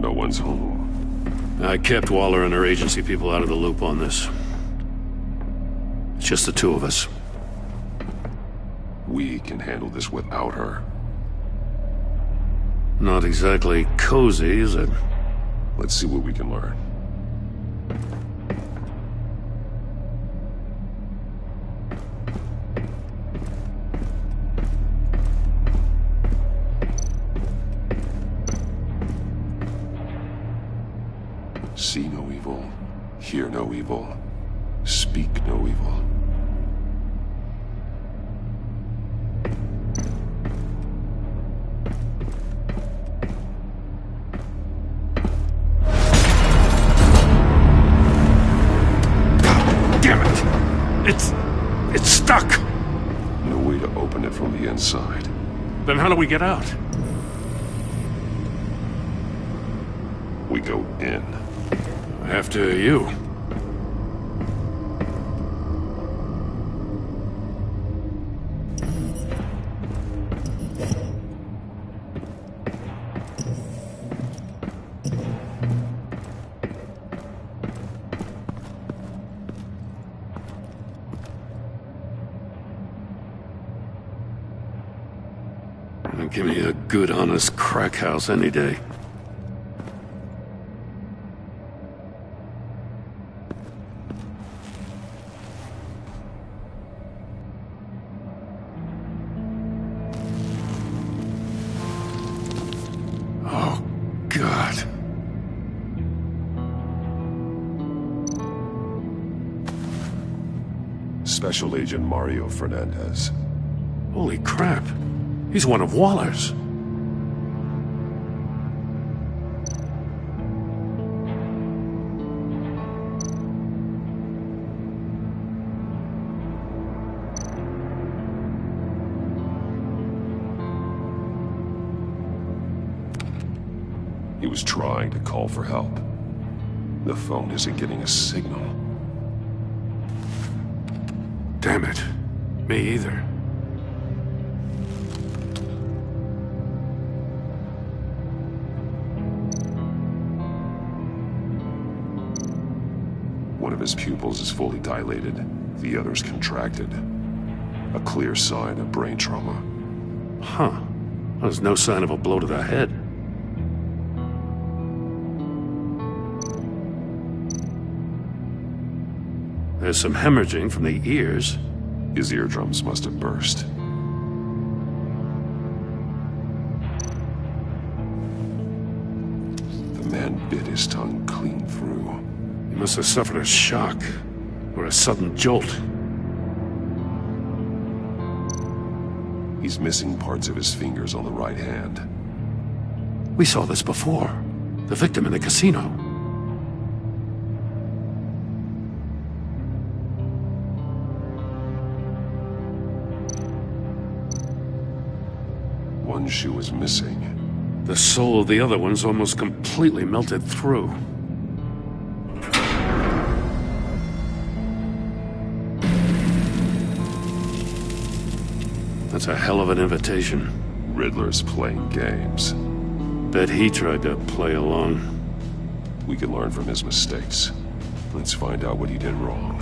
No one's home. I kept Waller and her agency people out of the loop on this. It's just the two of us. We can handle this without her. Not exactly cozy, is it? Let's see what we can learn. See no evil, hear no evil, speak no evil. Damn it! It's stuck! No way to open it from the inside. Then how do we get out? We go in. After you. Give me a good, honest crack house any day. Oh, God. Special Agent Mario Fernandez. Holy crap. He's one of Waller's. He was trying to call for help. The phone isn't getting a signal. Damn it. Me either. One of his pupils is fully dilated, the other's contracted. A clear sign of brain trauma. Huh. There's no sign of a blow to the head. There's some hemorrhaging from the ears. His eardrums must have burst. The man bit his tongue clean through. He must have suffered a shock, or a sudden jolt. He's missing parts of his fingers on the right hand. We saw this before. The victim in the casino. One shoe is missing. The sole of the other one's almost completely melted through. That's a hell of an invitation. Riddler's playing games. Bet he tried to play along. We can learn from his mistakes. Let's find out what he did wrong.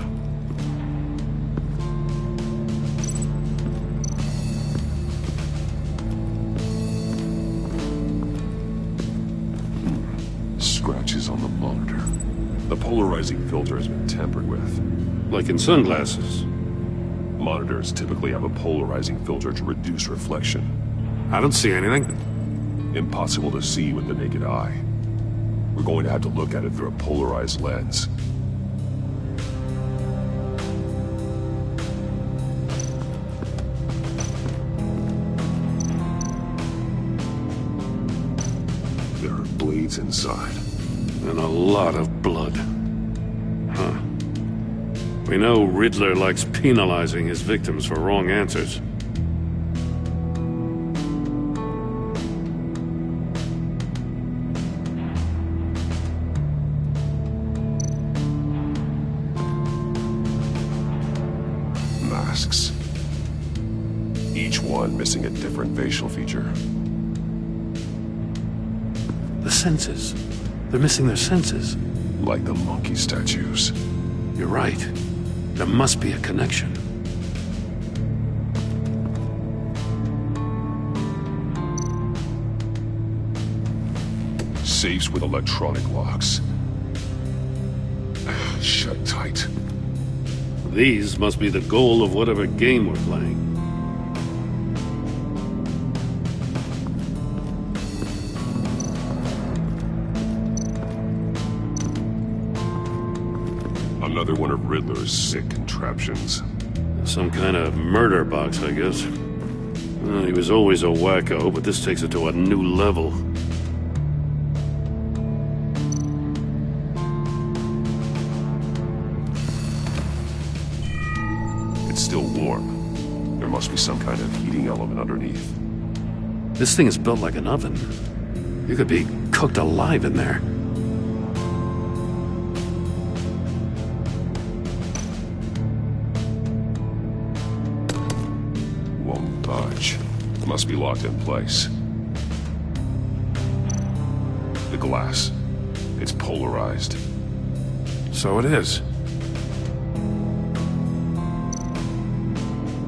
Scratches on the monitor. The polarizing filter has been tampered with. Like in sunglasses. Monitors typically have a polarizing filter to reduce reflection. I don't see anything. Impossible to see with the naked eye. We're going to have to look at it through a polarized lens. There are blades inside. And a lot of blood. Huh. We know Riddler likes penalizing his victims for wrong answers. Masks. Each one missing a different facial feature. The senses. They're missing their senses. Like the monkey statues. You're right. There must be a connection. Safes with electronic locks. Shut tight. These must be the goal of whatever game we're playing. Another one of Riddler's sick contraptions. Some kind of murder box, I guess. Well, he was always a wacko, but this takes it to a new level. It's still warm. There must be some kind of heating element underneath. This thing is built like an oven. You could be cooked alive in there. Won't budge. Must be locked in place. The glass. It's polarized. So it is.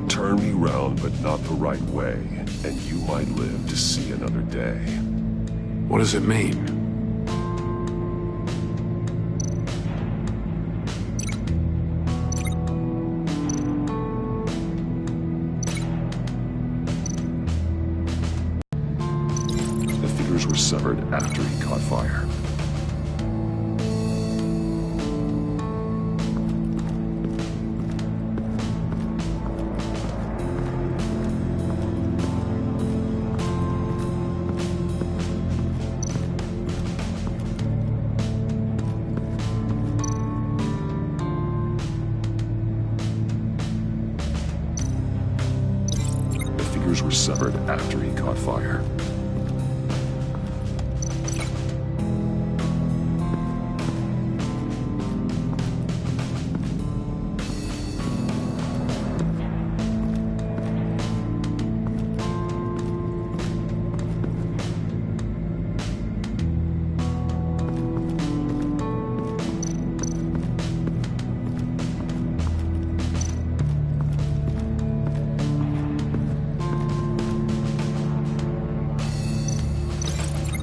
Turn me round, but not the right way, and you might live to see another day. What does it mean? The figures were severed after he caught fire. Were severed after he caught fire.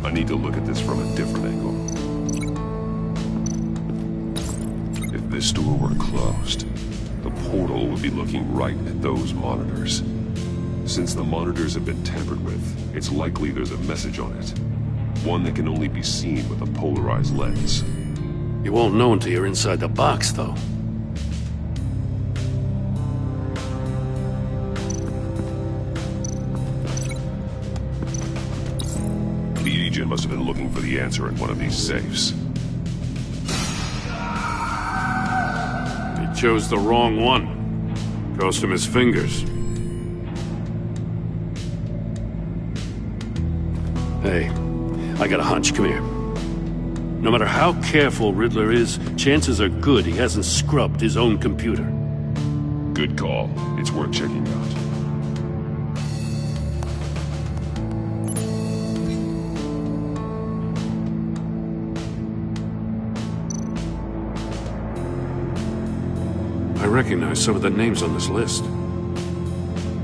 I need to look at this from a different angle. If this door were closed, the portal would be looking right at those monitors. Since the monitors have been tampered with, it's likely there's a message on it. One that can only be seen with a polarized lens. You won't know until you're inside the box, though. The agent must have been looking for the answer in one of these safes. He chose the wrong one. Cost him his fingers. Hey, I got a hunch. Come here. No matter how careful Riddler is, chances are good he hasn't scrubbed his own computer. Good call. It's worth checking out. recognize some of the names on this list.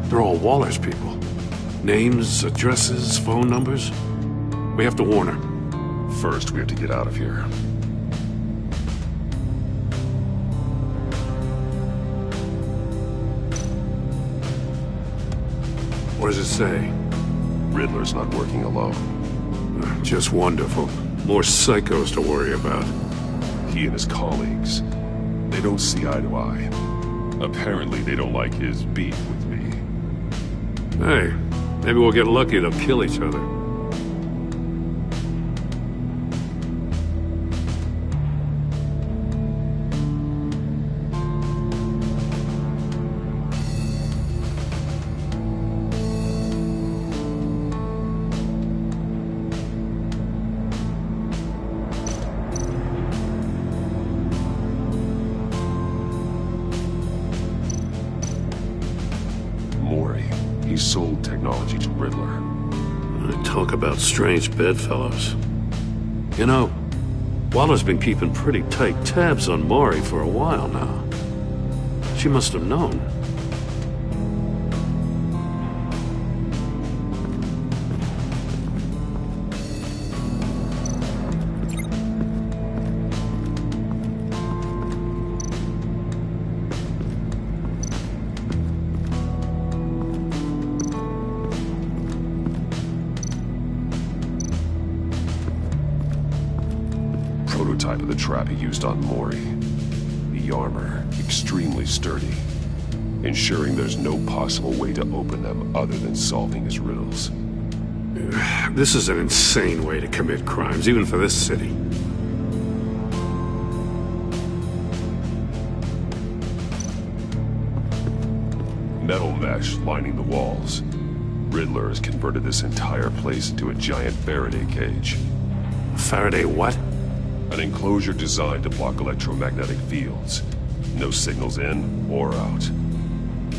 They're all Waller's people. Names, addresses, phone numbers. We have to warn her. First, we have to get out of here. What does it say? Riddler's not working alone. Just wonderful. More psychos to worry about. He and his colleagues, they don't see eye to eye. Apparently, they don't like his beef with me. Hey, maybe we'll get lucky. They'll kill each other. He sold technology to Riddler. Talk about strange bedfellows. You know, Waller's been keeping pretty tight tabs on Maury for a while now. She must have known. Prototype of the trap he used on Maury. The armor, extremely sturdy, ensuring there's no possible way to open them other than solving his riddles. This is an insane way to commit crimes, even for this city. Metal mesh lining the walls. Riddler has converted this entire place into a giant Faraday cage. Faraday what? An enclosure designed to block electromagnetic fields. No signals in or out.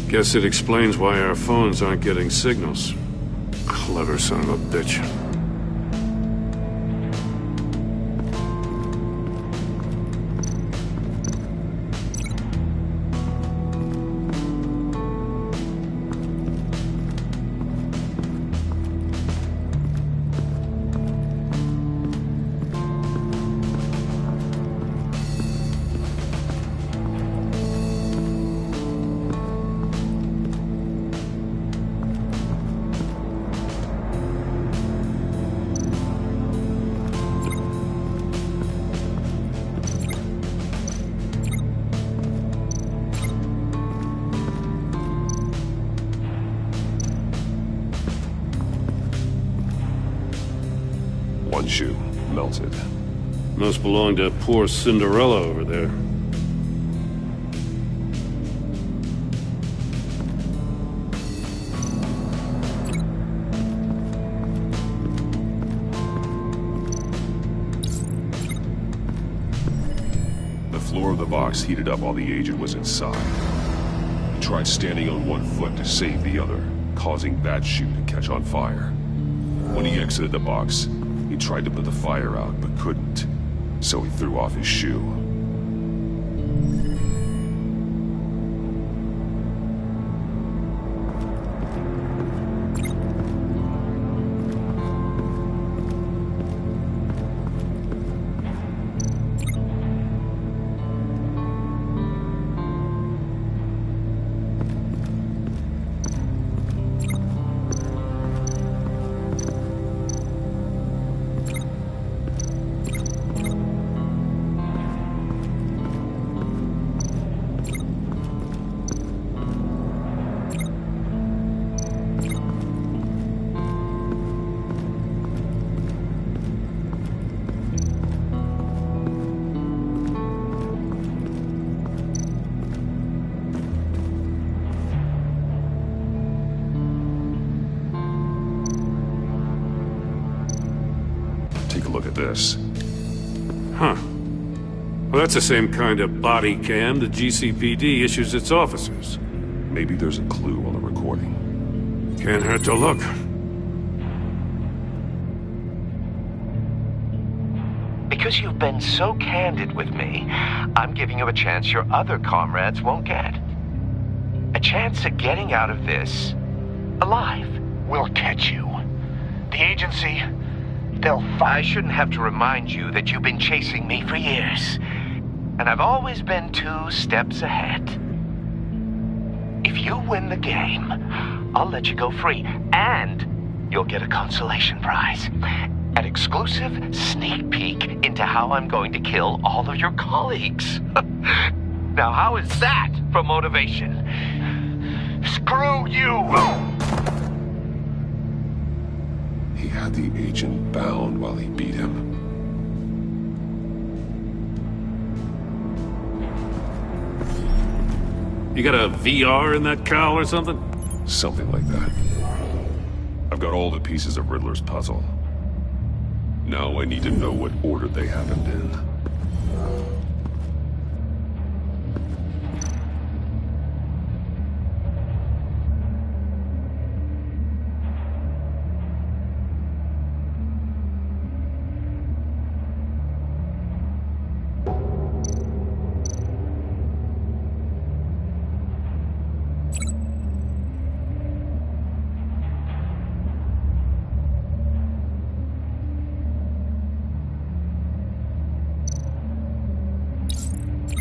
Guess it explains why our phones aren't getting signals. Clever son of a bitch. One shoe, melted. Must belong to poor Cinderella over there. The floor of the box heated up while the agent was inside. He tried standing on one foot to save the other, causing that shoe to catch on fire. When he exited the box, he tried to put the fire out, but couldn't, so he threw off his shoe. Take a look at this. Huh. Well, that's the same kind of body cam the GCPD issues its officers. Maybe there's a clue on the recording. Can't hurt to look. Because you've been so candid with me, I'm giving you a chance your other comrades won't get. A chance at getting out of this alive. We'll catch you. The agency, they'll find... I shouldn't have to remind you that you've been chasing me for years. And I've always been 2 steps ahead. If you win the game, I'll let you go free. And you'll get a consolation prize. An exclusive sneak peek into how I'm going to kill all of your colleagues. Now, how is that for motivation? Screw you! He had the agent bound while he beat him. You got a VR in that cowl or something? Something like that. I've got all the pieces of Riddler's puzzle. Now I need to know what order they happened in.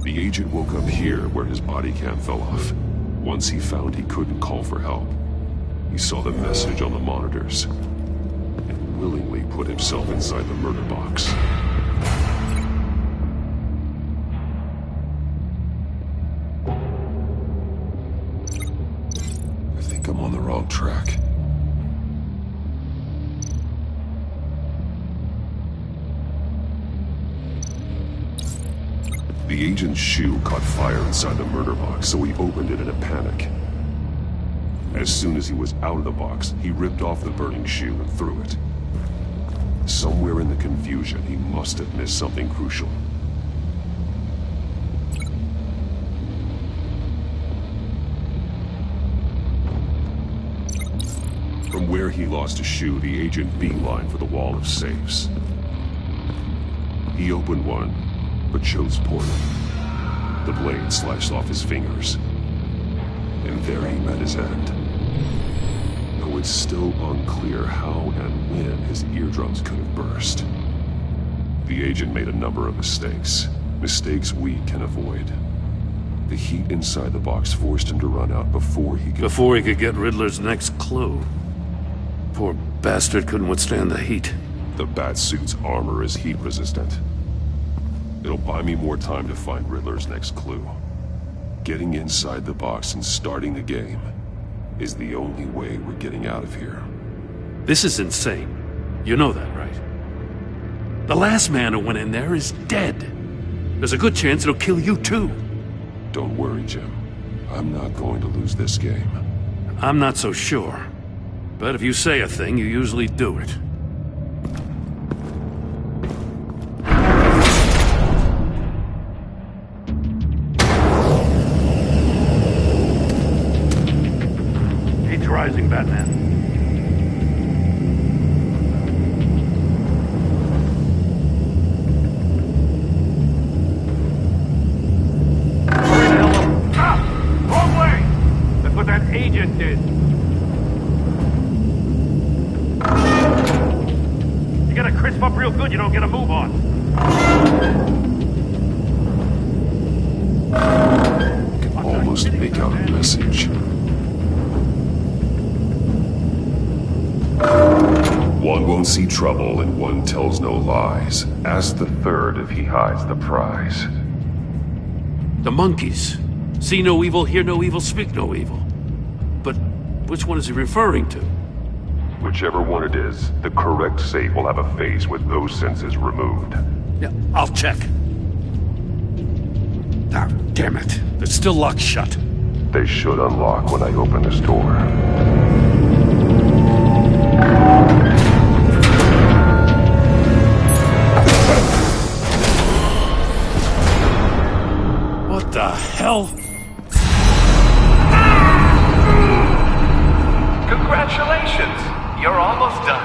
The agent woke up here where his body cam fell off. Once he found he couldn't call for help, he saw the message on the monitors and willingly put himself inside the murder box. I think I'm on the wrong track. The agent's shoe caught fire inside the murder box, so he opened it in a panic. As soon as he was out of the box, he ripped off the burning shoe and threw it. Somewhere in the confusion, he must have missed something crucial. From where he lost a shoe, the agent beelined for the wall of safes. He opened one, but chose poorly. The blade slashed off his fingers. And there he met his end. Though it's still unclear how and when his eardrums could have burst. The agent made a number of mistakes. Mistakes we can avoid. The heat inside the box forced him to run out before he could get Riddler's next clue. Poor bastard couldn't withstand the heat. The Batsuit's armor is heat resistant. It'll buy me more time to find Riddler's next clue. Getting inside the box and starting the game is the only way we're getting out of here. This is insane. You know that, right? The last man who went in there is dead. There's a good chance it'll kill you too. Don't worry, Jim. I'm not going to lose this game. I'm not so sure. But if you say a thing, you usually do it. Rising, Batman. Wrong way! That's what that agent did. You gotta crisp up real good, you don't get a move on. I can almost make out a message. One won't see trouble and one tells no lies. Ask the third if he hides the prize. The monkeys. See no evil, hear no evil, speak no evil. But which one is he referring to? Whichever one it is, the correct safe will have a face with those senses removed. Yeah, I'll check. Ah, damn it. They're still locked shut. They should unlock when I open this door. What the hell? Congratulations! You're almost done.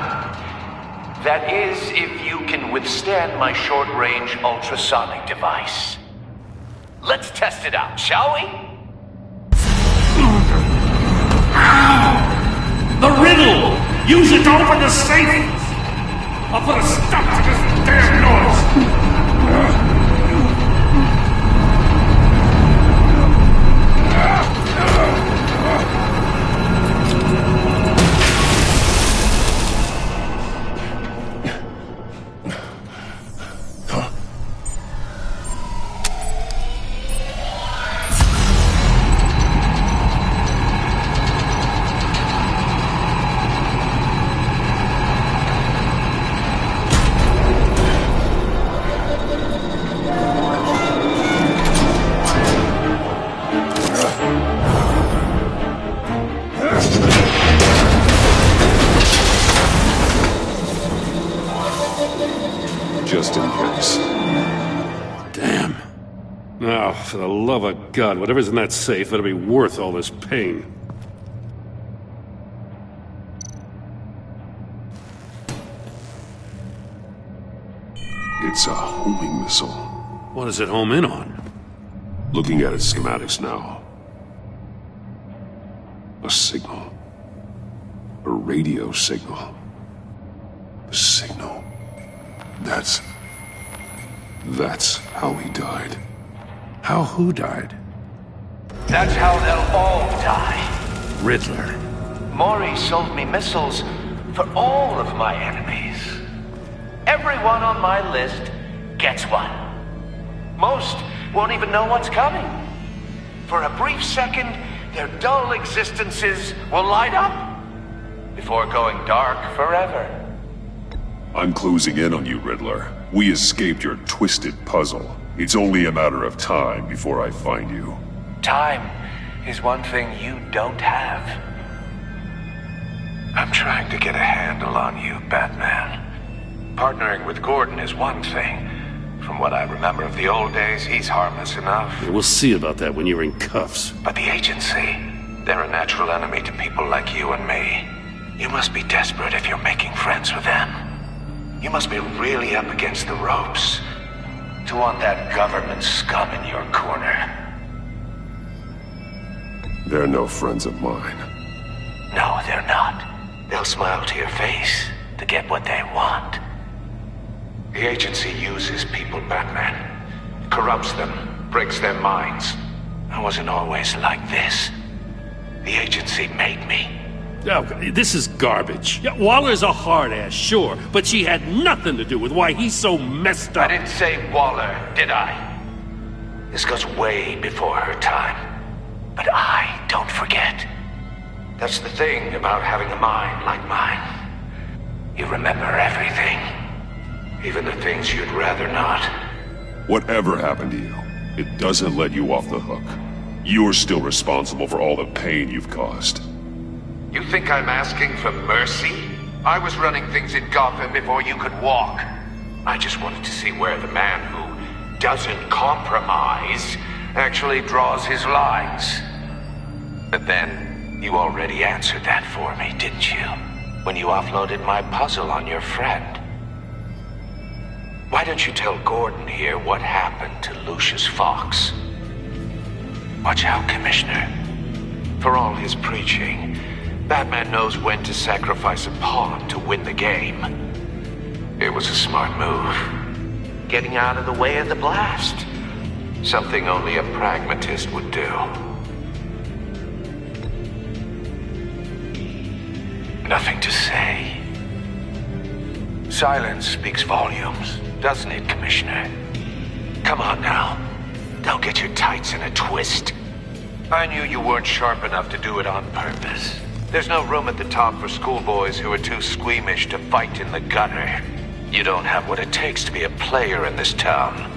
That is, if you it can withstand my short-range ultrasonic device. Let's test it out, shall we? The Riddle! Use it to open the safe! I'll put a stop to this damn noise! Just in case. Damn. Now, for the love of God, whatever's in that safe better be worth all this pain. It's a homing missile. What does it home in on? Looking at its schematics now. A signal. A radio signal. A signal. That's how he died. How who died? That's how they'll all die. Riddler. Maury sold me missiles for all of my enemies. Everyone on my list gets one. Most won't even know what's coming. For a brief second, their dull existences will light up before going dark forever. I'm closing in on you, Riddler. We escaped your twisted puzzle. It's only a matter of time before I find you. Time is one thing you don't have. I'm trying to get a handle on you, Batman. Partnering with Gordon is one thing. From what I remember of the old days, he's harmless enough. Yeah, we'll see about that when you're in cuffs. But the agency, they're a natural enemy to people like you and me. You must be desperate if you're making friends with them. You must be really up against the ropes to want that government scum in your corner. They're no friends of mine. No, they're not. They'll smile to your face to get what they want. The agency uses people, Batman. Corrupts them, breaks their minds. I wasn't always like this. The agency made me. Oh, this is garbage. Yeah, Waller's a hard-ass, sure, but she had nothing to do with why he's so messed up. I didn't say Waller, did I? This goes way before her time. But I don't forget. That's the thing about having a mind like mine. You remember everything. Even the things you'd rather not. Whatever happened to you, it doesn't let you off the hook. You're still responsible for all the pain you've caused. You think I'm asking for mercy? I was running things in Gotham before you could walk. I just wanted to see where the man who doesn't compromise actually draws his lines. But then, you already answered that for me, didn't you? When you offloaded my puzzle on your friend. Why don't you tell Gordon here what happened to Lucius Fox? Watch out, Commissioner. For all his preaching, Batman knows when to sacrifice a pawn to win the game. It was a smart move. Getting out of the way of the blast. Something only a pragmatist would do. Nothing to say. Silence speaks volumes, doesn't it, Commissioner? Come on now. Don't get your tights in a twist. I knew you weren't sharp enough to do it on purpose. There's no room at the top for schoolboys who are too squeamish to fight in the gutter. You don't have what it takes to be a player in this town.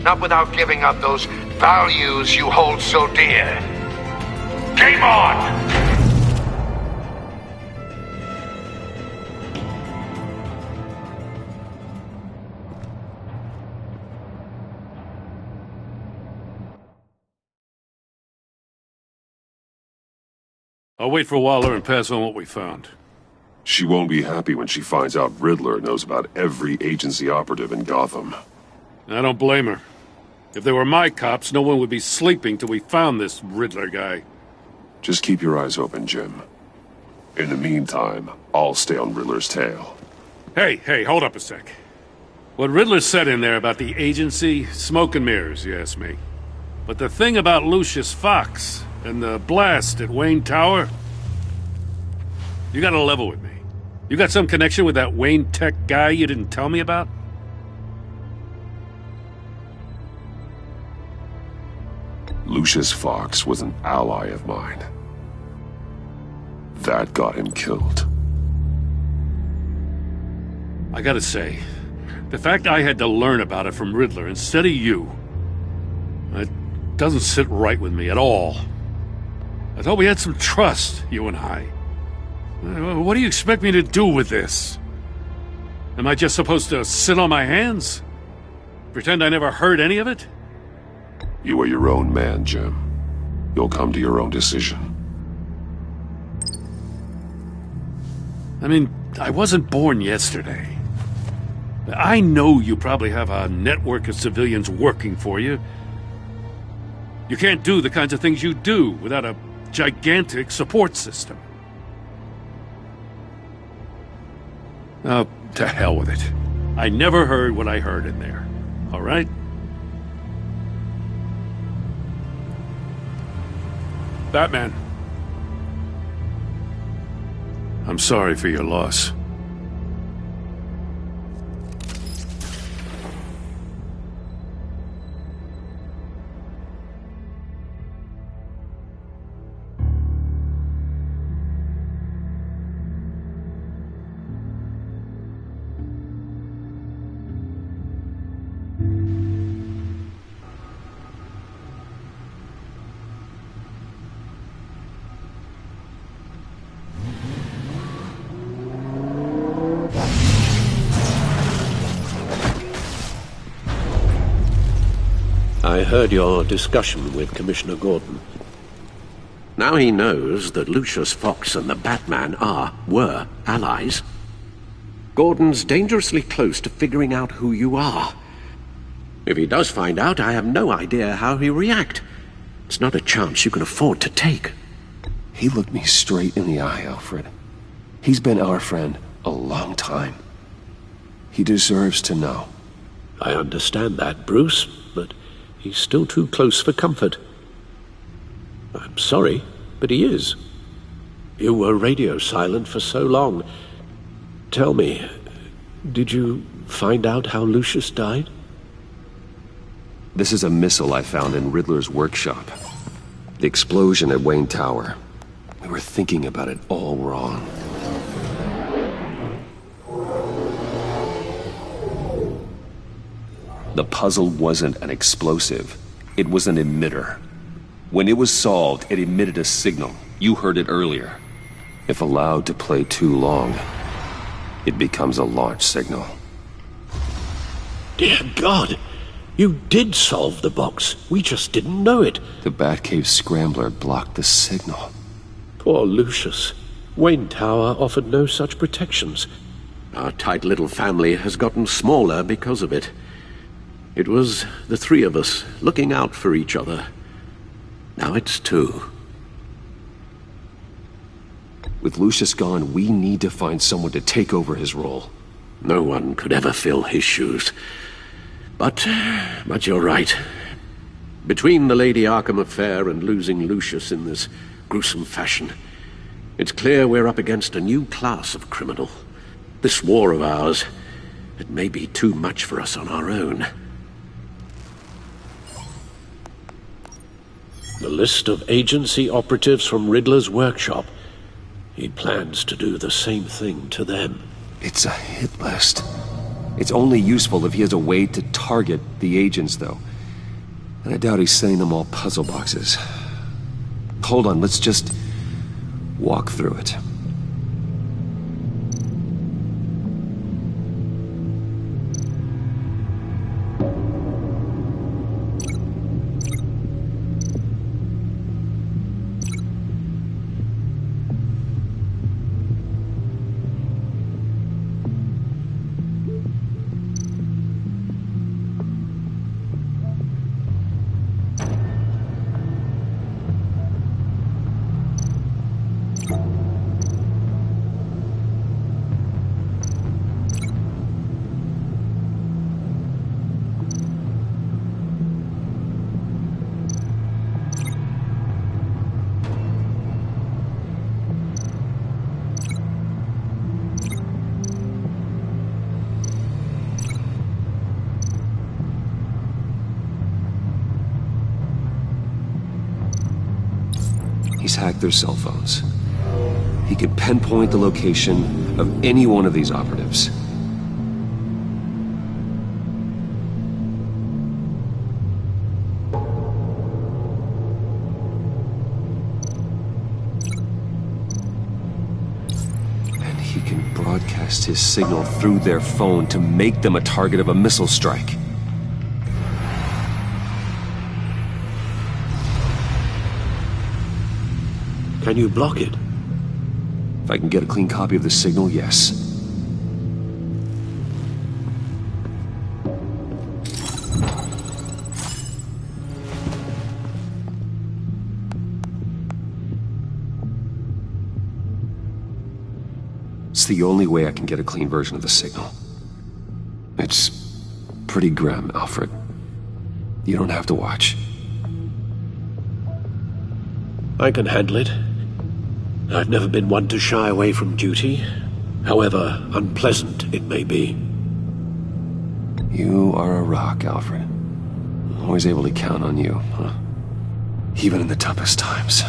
Not without giving up those values you hold so dear. Game on! I'll wait for Waller and pass on what we found. She won't be happy when she finds out Riddler knows about every agency operative in Gotham. I don't blame her. If they were my cops, no one would be sleeping till we found this Riddler guy. Just keep your eyes open, Jim. In the meantime, I'll stay on Riddler's tail. Hey, hold up a sec. What Riddler said in there about the agency, smoke and mirrors, you ask me. But the thing about Lucius Fox and the blast at Wayne Tower, you gotta level with me. You got some connection with that Wayne Tech guy you didn't tell me about? Lucius Fox was an ally of mine. That got him killed. I gotta say, the fact I had to learn about it from Riddler instead of you, it doesn't sit right with me at all. I thought we had some trust, you and I. What do you expect me to do with this? Am I just supposed to sit on my hands? Pretend I never heard any of it? You are your own man, Jim. You'll come to your own decision. I mean, I wasn't born yesterday. I know you probably have a network of civilians working for you. You can't do the kinds of things you do without a gigantic support system. Oh, to hell with it. I never heard what I heard in there. All right? Batman. I'm sorry for your loss. I heard your discussion with Commissioner Gordon. Now he knows that Lucius Fox and the Batman were allies. Gordon's dangerously close to figuring out who you are. If he does find out, I have no idea how he'll react. It's not a chance you can afford to take. He looked me straight in the eye, Alfred. He's been our friend a long time. He deserves to know. I understand that, Bruce, but he's still too close for comfort. I'm sorry, but he is. You were radio silent for so long. Tell me, did you find out how Lucius died? This is a missile I found in Riddler's workshop. The explosion at Wayne Tower. We were thinking about it all wrong. The puzzle wasn't an explosive. It was an emitter. When it was solved, it emitted a signal. You heard it earlier. If allowed to play too long, it becomes a launch signal. Dear God! You did solve the box. We just didn't know it. The Batcave scrambler blocked the signal. Poor Lucius. Wayne Tower offered no such protections. Our tight little family has gotten smaller because of it. It was the three of us looking out for each other. Now it's two. With Lucius gone, we need to find someone to take over his role. No one could ever fill his shoes. But you're right. Between the Lady Arkham affair and losing Lucius in this gruesome fashion, it's clear we're up against a new class of criminal. This war of ours, it may be too much for us on our own. The list of agency operatives from Riddler's workshop. He plans to do the same thing to them. It's a hit list. It's only useful if he has a way to target the agents, though. And I doubt he's sending them all puzzle boxes. Hold on, let's just walk through it. He's hacked their cell phones. He can pinpoint the location of any one of these operatives. And he can broadcast his signal through their phone to make them a target of a missile strike. Can you block it? If I can get a clean copy of the signal, yes. It's the only way I can get a clean version of the signal. It's pretty grim, Alfred. You don't have to watch. I can handle it. I've never been one to shy away from duty, however unpleasant it may be. You are a rock, Alfred. Always able to count on you, huh? Even in the toughest times.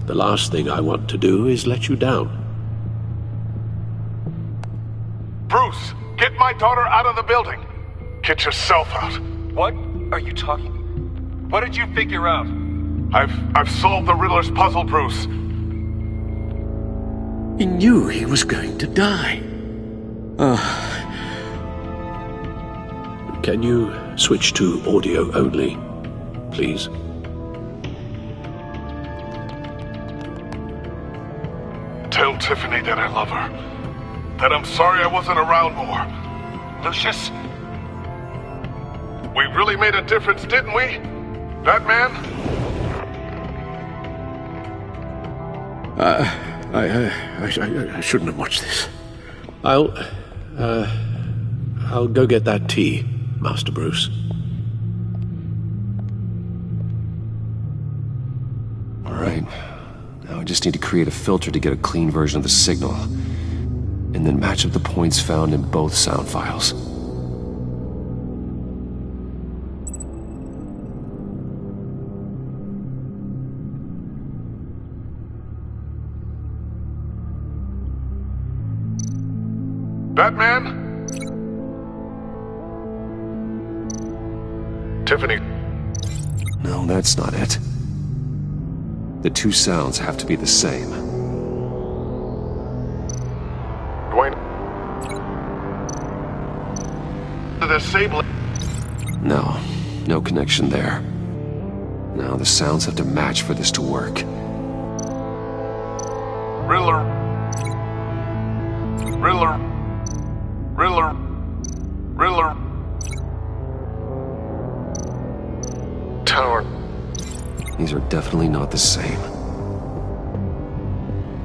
The last thing I want to do is let you down. Bruce, get my daughter out of the building. Get yourself out. What are you talking? What did you figure out? I've solved the Riddler's puzzle, Bruce. He knew he was going to die. Can you switch to audio only, please? Tell Tiffany that I love her. That I'm sorry I wasn't around more. Lucius? We really made a difference, didn't we? That man? I shouldn't have watched this. I'll go get that tea, Master Bruce. All right. Now I just need to create a filter to get a clean version of the signal, and then match up the points found in both sound files. Batman? Tiffany. No, that's not it. The two sounds have to be the same. Dwayne. The disabling. No connection there. Now the sounds have to match for this to work. Riddler. Tower. These are definitely not the same.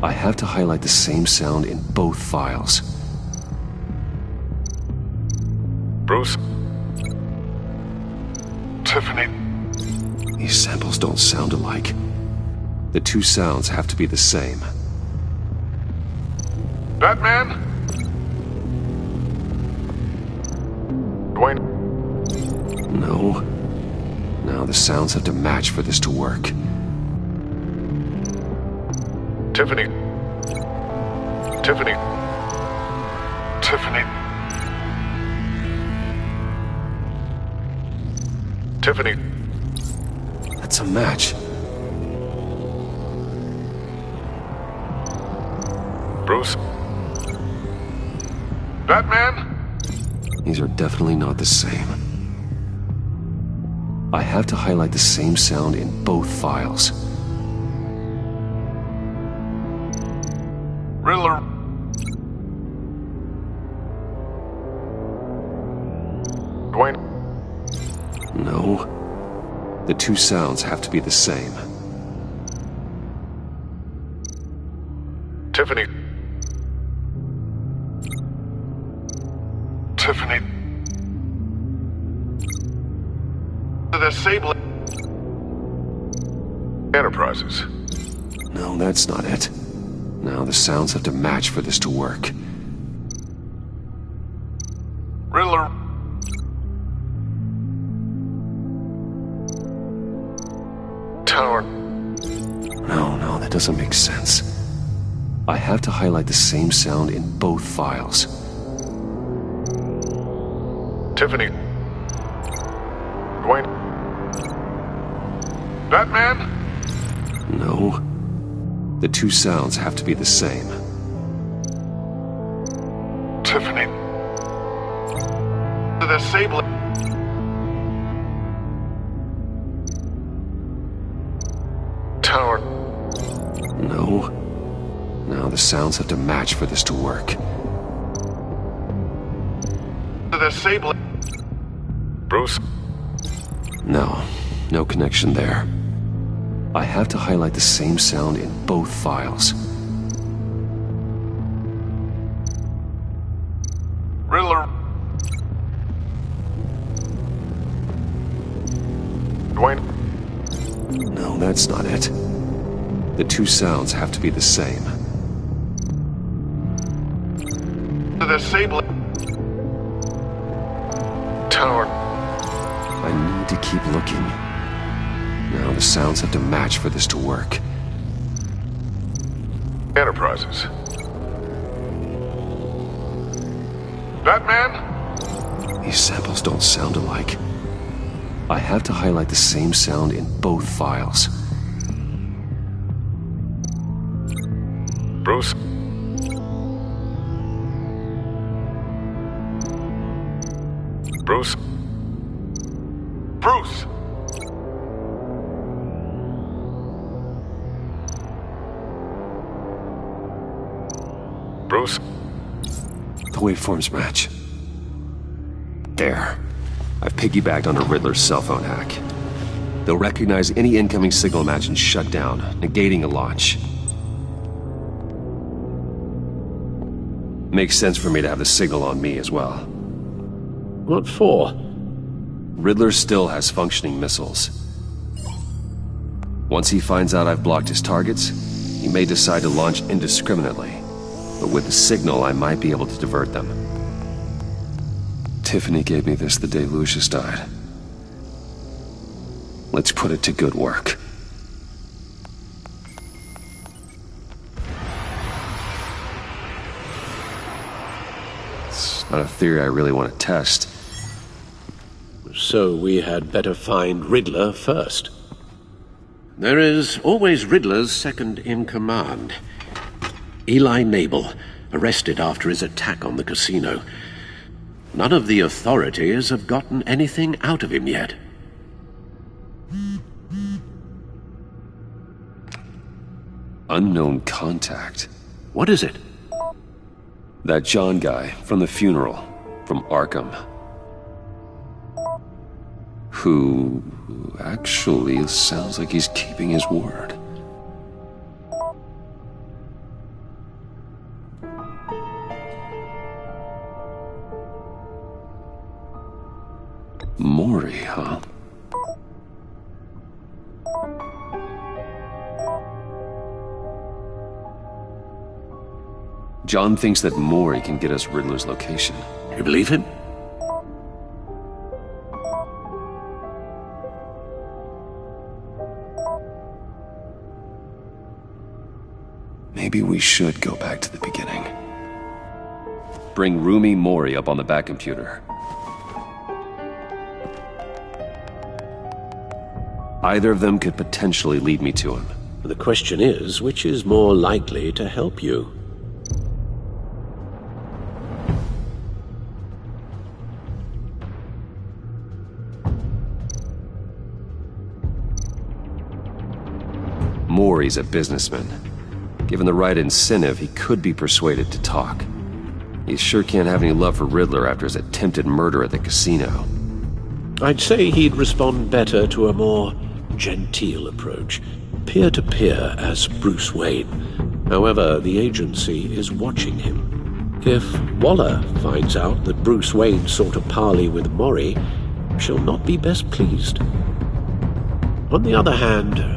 I have to highlight the same sound in both files. Bruce. Tiffany. These samples don't sound alike. The two sounds have to be the same. Batman? Dwayne. No. Now the sounds have to match for this to work. Tiffany. Tiffany. That's a match. Bruce. Batman? These are definitely not the same. I have to highlight the same sound in both files. Riddler. Dwayne. No. The two sounds have to be the same. Tiffany. The disabling. Enterprises. No, that's not it. Now the sounds have to match for this to work. Riddler. Tower. No. doesn't make sense. I have to highlight the same sound in both files. Tiffany. Dwayne. That man? No. The two sounds have to be the same. Tiffany. The Sable. Tower. No. No, the sounds have to match for this to work. The Sable. Bruce. No. No connection there. I have to highlight the same sound in both files. Riddler. Dwayne. No, that's not it. The two sounds have to be the same. The Sable. Tower. I need to keep looking. Now the sounds have to match for this to work. Enterprises. That man? These samples don't sound alike. I have to highlight the same sound in both files. Bruce. Bruce. Bruce! Bruce? The waveforms match. There. I've piggybacked on a Riddler's cell phone hack. They'll recognize any incoming signal match and shut down, negating a launch. Makes sense for me to have the signal on me as well. What for? Riddler still has functioning missiles. Once he finds out I've blocked his targets, he may decide to launch indiscriminately. But with the signal, I might be able to divert them. Tiffany gave me this the day Lucius died. Let's put it to good work. It's not a theory I really want to test. So we had better find Riddler first. There is always Riddler's second-in-command. Eli Nabel, arrested after his attack on the casino. None of the authorities have gotten anything out of him yet. Unknown contact. What is it? That John guy from the funeral, from Arkham. Who actually sounds like he's keeping his word. Maury, huh? John thinks that Maury can get us Riddler's location. You believe him? Maybe we should go back to the beginning. Bring Rumi Mori up on the back computer. Either of them could potentially lead me to him. The question is, which is more likely to help you? Maury's a businessman. Given the right incentive, he could be persuaded to talk. He sure can't have any love for Riddler after his attempted murder at the casino. I'd say he'd respond better to a more genteel approach, peer-to-peer as Bruce Wayne. However, the agency is watching him. If Waller finds out that Bruce Wayne sought a parley with Mori, she'll not be best pleased. On the other hand,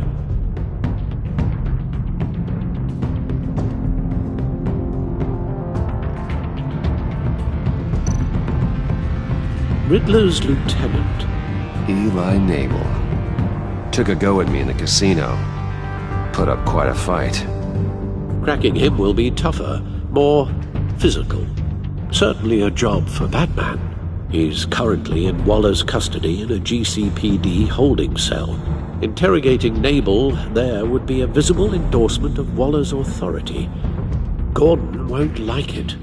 Riddler's lieutenant, Eli Nabel, took a go at me in the casino. put up quite a fight. Cracking him will be tougher, more physical. Certainly a job for Batman. He's currently in Waller's custody in a GCPD holding cell. Interrogating Nabel there would be a visible endorsement of Waller's authority. Gordon won't like it.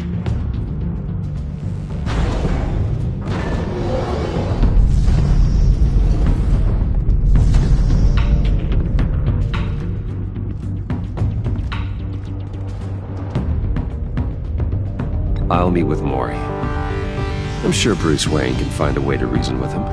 I'll meet with Maury. I'm sure Bruce Wayne can find a way to reason with him.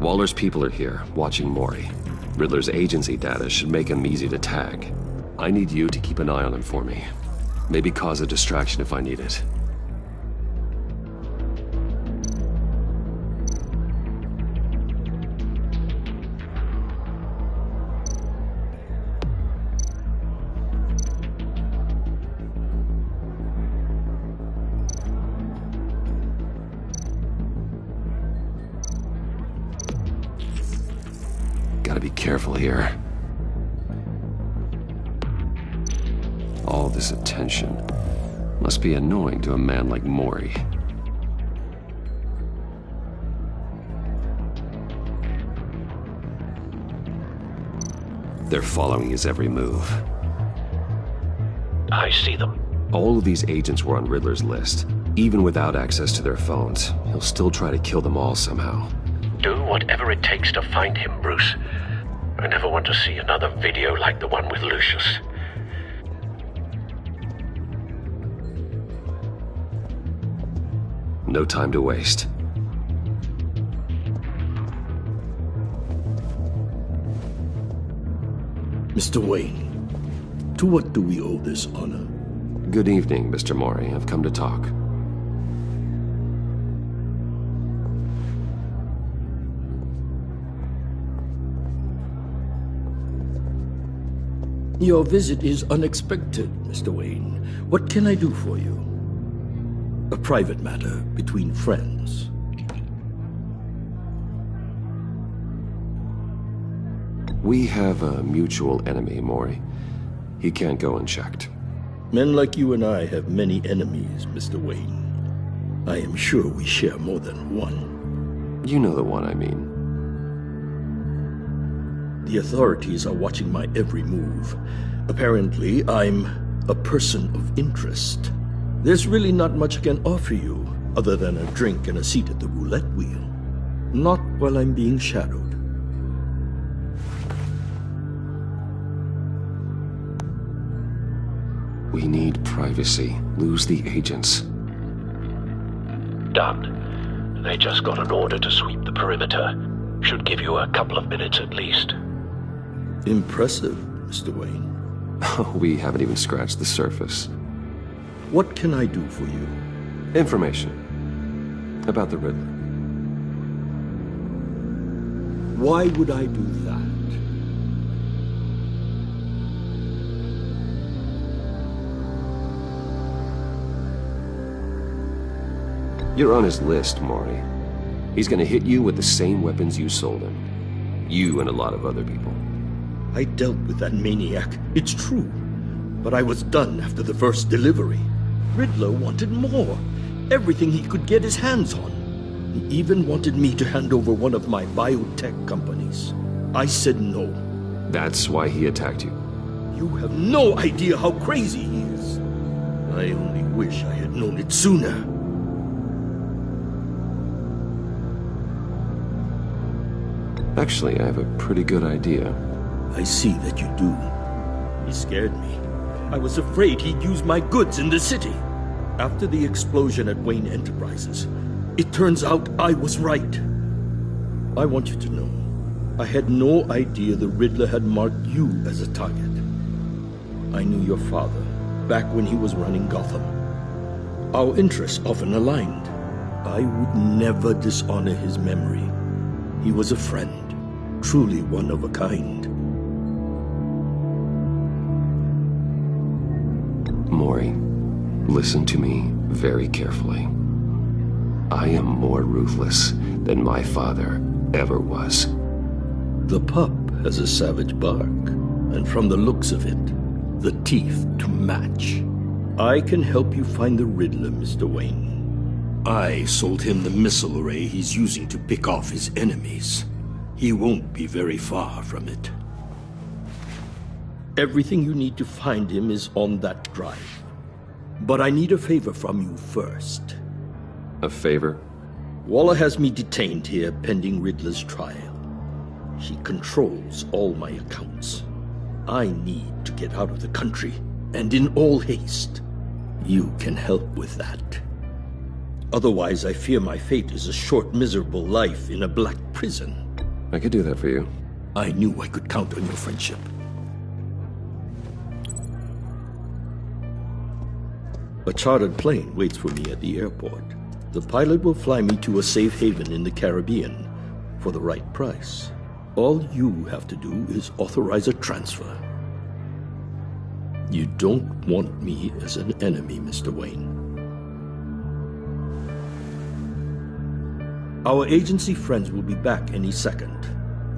Waller's people are here, watching Maury. Riddler's agency data should make him easy to tag. I need you to keep an eye on him for me. Maybe cause a distraction if I need it. Gotta be careful here. All this attention must be annoying to a man like Maury. They're following his every move. I see them. All of these agents were on Riddler's list. Even without access to their phones, he'll still try to kill them all somehow. Do whatever it takes to find him, Bruce. I never want to see another video like the one with Lucius. No time to waste. Mr. Wayne, to what do we owe this honor? Good evening, Mr. Maury. I've come to talk. Your visit is unexpected, Mr. Wayne. What can I do for you? A private matter between friends. We have a mutual enemy, Maury. He can't go unchecked. Men like you and I have many enemies, Mr. Wayne. I am sure we share more than one. You know the one I mean. The authorities are watching my every move. Apparently, I'm a person of interest. There's really not much I can offer you, other than a drink and a seat at the roulette wheel. Not while I'm being shadowed. We need privacy. Lose the agents. Done. They just got an order to sweep the perimeter. Should give you a couple of minutes at least. Impressive, Mr. Wayne. We haven't even scratched the surface. What can I do for you? Information. About the Riddler. Why would I do that? You're on his list, Maury. He's gonna hit you with the same weapons you sold him. You and a lot of other people. I dealt with that maniac, it's true. But I was done after the first delivery. Riddler wanted more. Everything he could get his hands on. He even wanted me to hand over one of my biotech companies. I said no. That's why he attacked you. You have no idea how crazy he is. I only wish I had known it sooner. Actually, I have a pretty good idea. I see that you do. He scared me. I was afraid he'd use my goods in the city. After the explosion at Wayne Enterprises, it turns out I was right. I want you to know, I had no idea the Riddler had marked you as a target. I knew your father back when he was running Gotham. Our interests often aligned. I would never dishonor his memory. He was a friend, truly one of a kind. Maury, listen to me very carefully. I am more ruthless than my father ever was. The pup has a savage bark, and from the looks of it, the teeth to match. I can help you find the Riddler, Mr. Wayne. I sold him the missile array he's using to pick off his enemies. He won't be very far from it. Everything you need to find him is on that drive. But I need a favor from you first. A favor? Waller has me detained here pending Riddler's trial. He controls all my accounts. I need to get out of the country, and in all haste. You can help with that. Otherwise, I fear my fate is a short, miserable life in a black prison. I could do that for you. I knew I could count on your friendship. A chartered plane waits for me at the airport. The pilot will fly me to a safe haven in the Caribbean for the right price. All you have to do is authorize a transfer. You don't want me as an enemy, Mr. Wayne. Our agency friends will be back any second.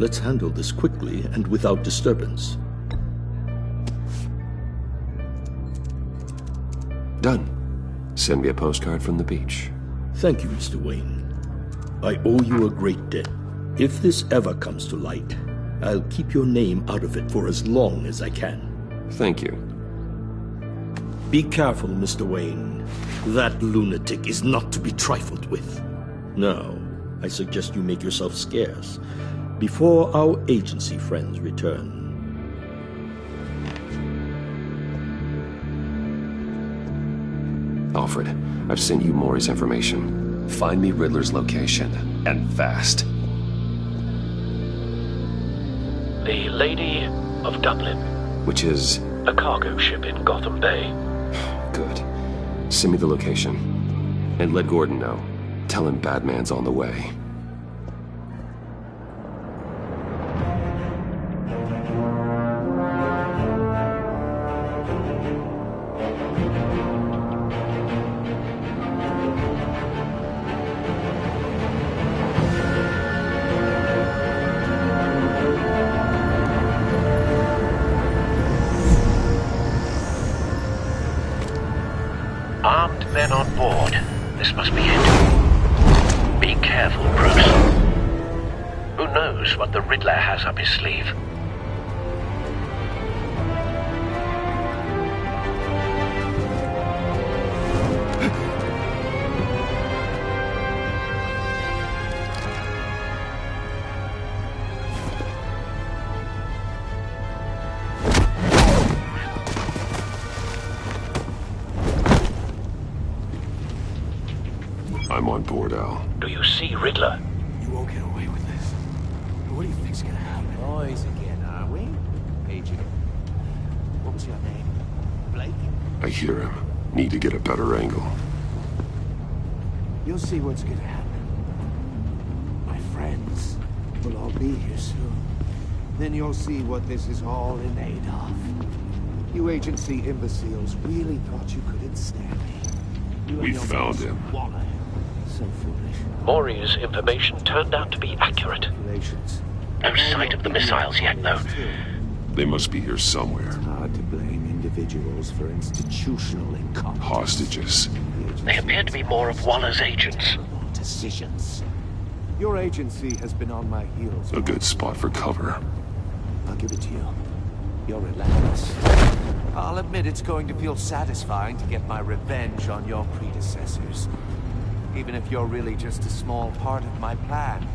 Let's handle this quickly and without disturbance. Done. Send me a postcard from the beach. Thank you, Mr. Wayne. I owe you a great debt. If this ever comes to light, I'll keep your name out of it for as long as I can. Thank you. Be careful, Mr. Wayne. That lunatic is not to be trifled with. Now, I suggest you make yourself scarce before our agency friends return. Alfred, I've sent you Maury's information. Find me Riddler's location, and fast. The Lady of Dublin. Which is? A cargo ship in Gotham Bay. Good. Send me the location. And let Gordon know. Tell him Batman's on the way. Armed men on board. This must be it. Be careful, Bruce. Who knows what the Riddler has up his sleeve? I'm on board, Al. Do you see Riddler? You won't get away with this. What do you think's gonna happen? Boys again, are we? Agent. What was your name? Blake? I hear him. Need to get a better angle. You'll see what's gonna happen. My friends will all be here soon. Then you'll see what this is all in aid of. You agency imbeciles really thought you couldn't stand me. We found him. So foolish. Maury's information turned out to be accurate. No sight of the missiles yet, though. They must be here somewhere. Hard to blame individuals for institutional incompetence. Hostages. They appear to be more of Waller's agents. Decisions. Your agency has been on my heels. A good spot for cover. I'll give it to you. You're relentless. I'll admit it's going to feel satisfying to get my revenge on your predecessors. Even if you're really just a small part of my plan.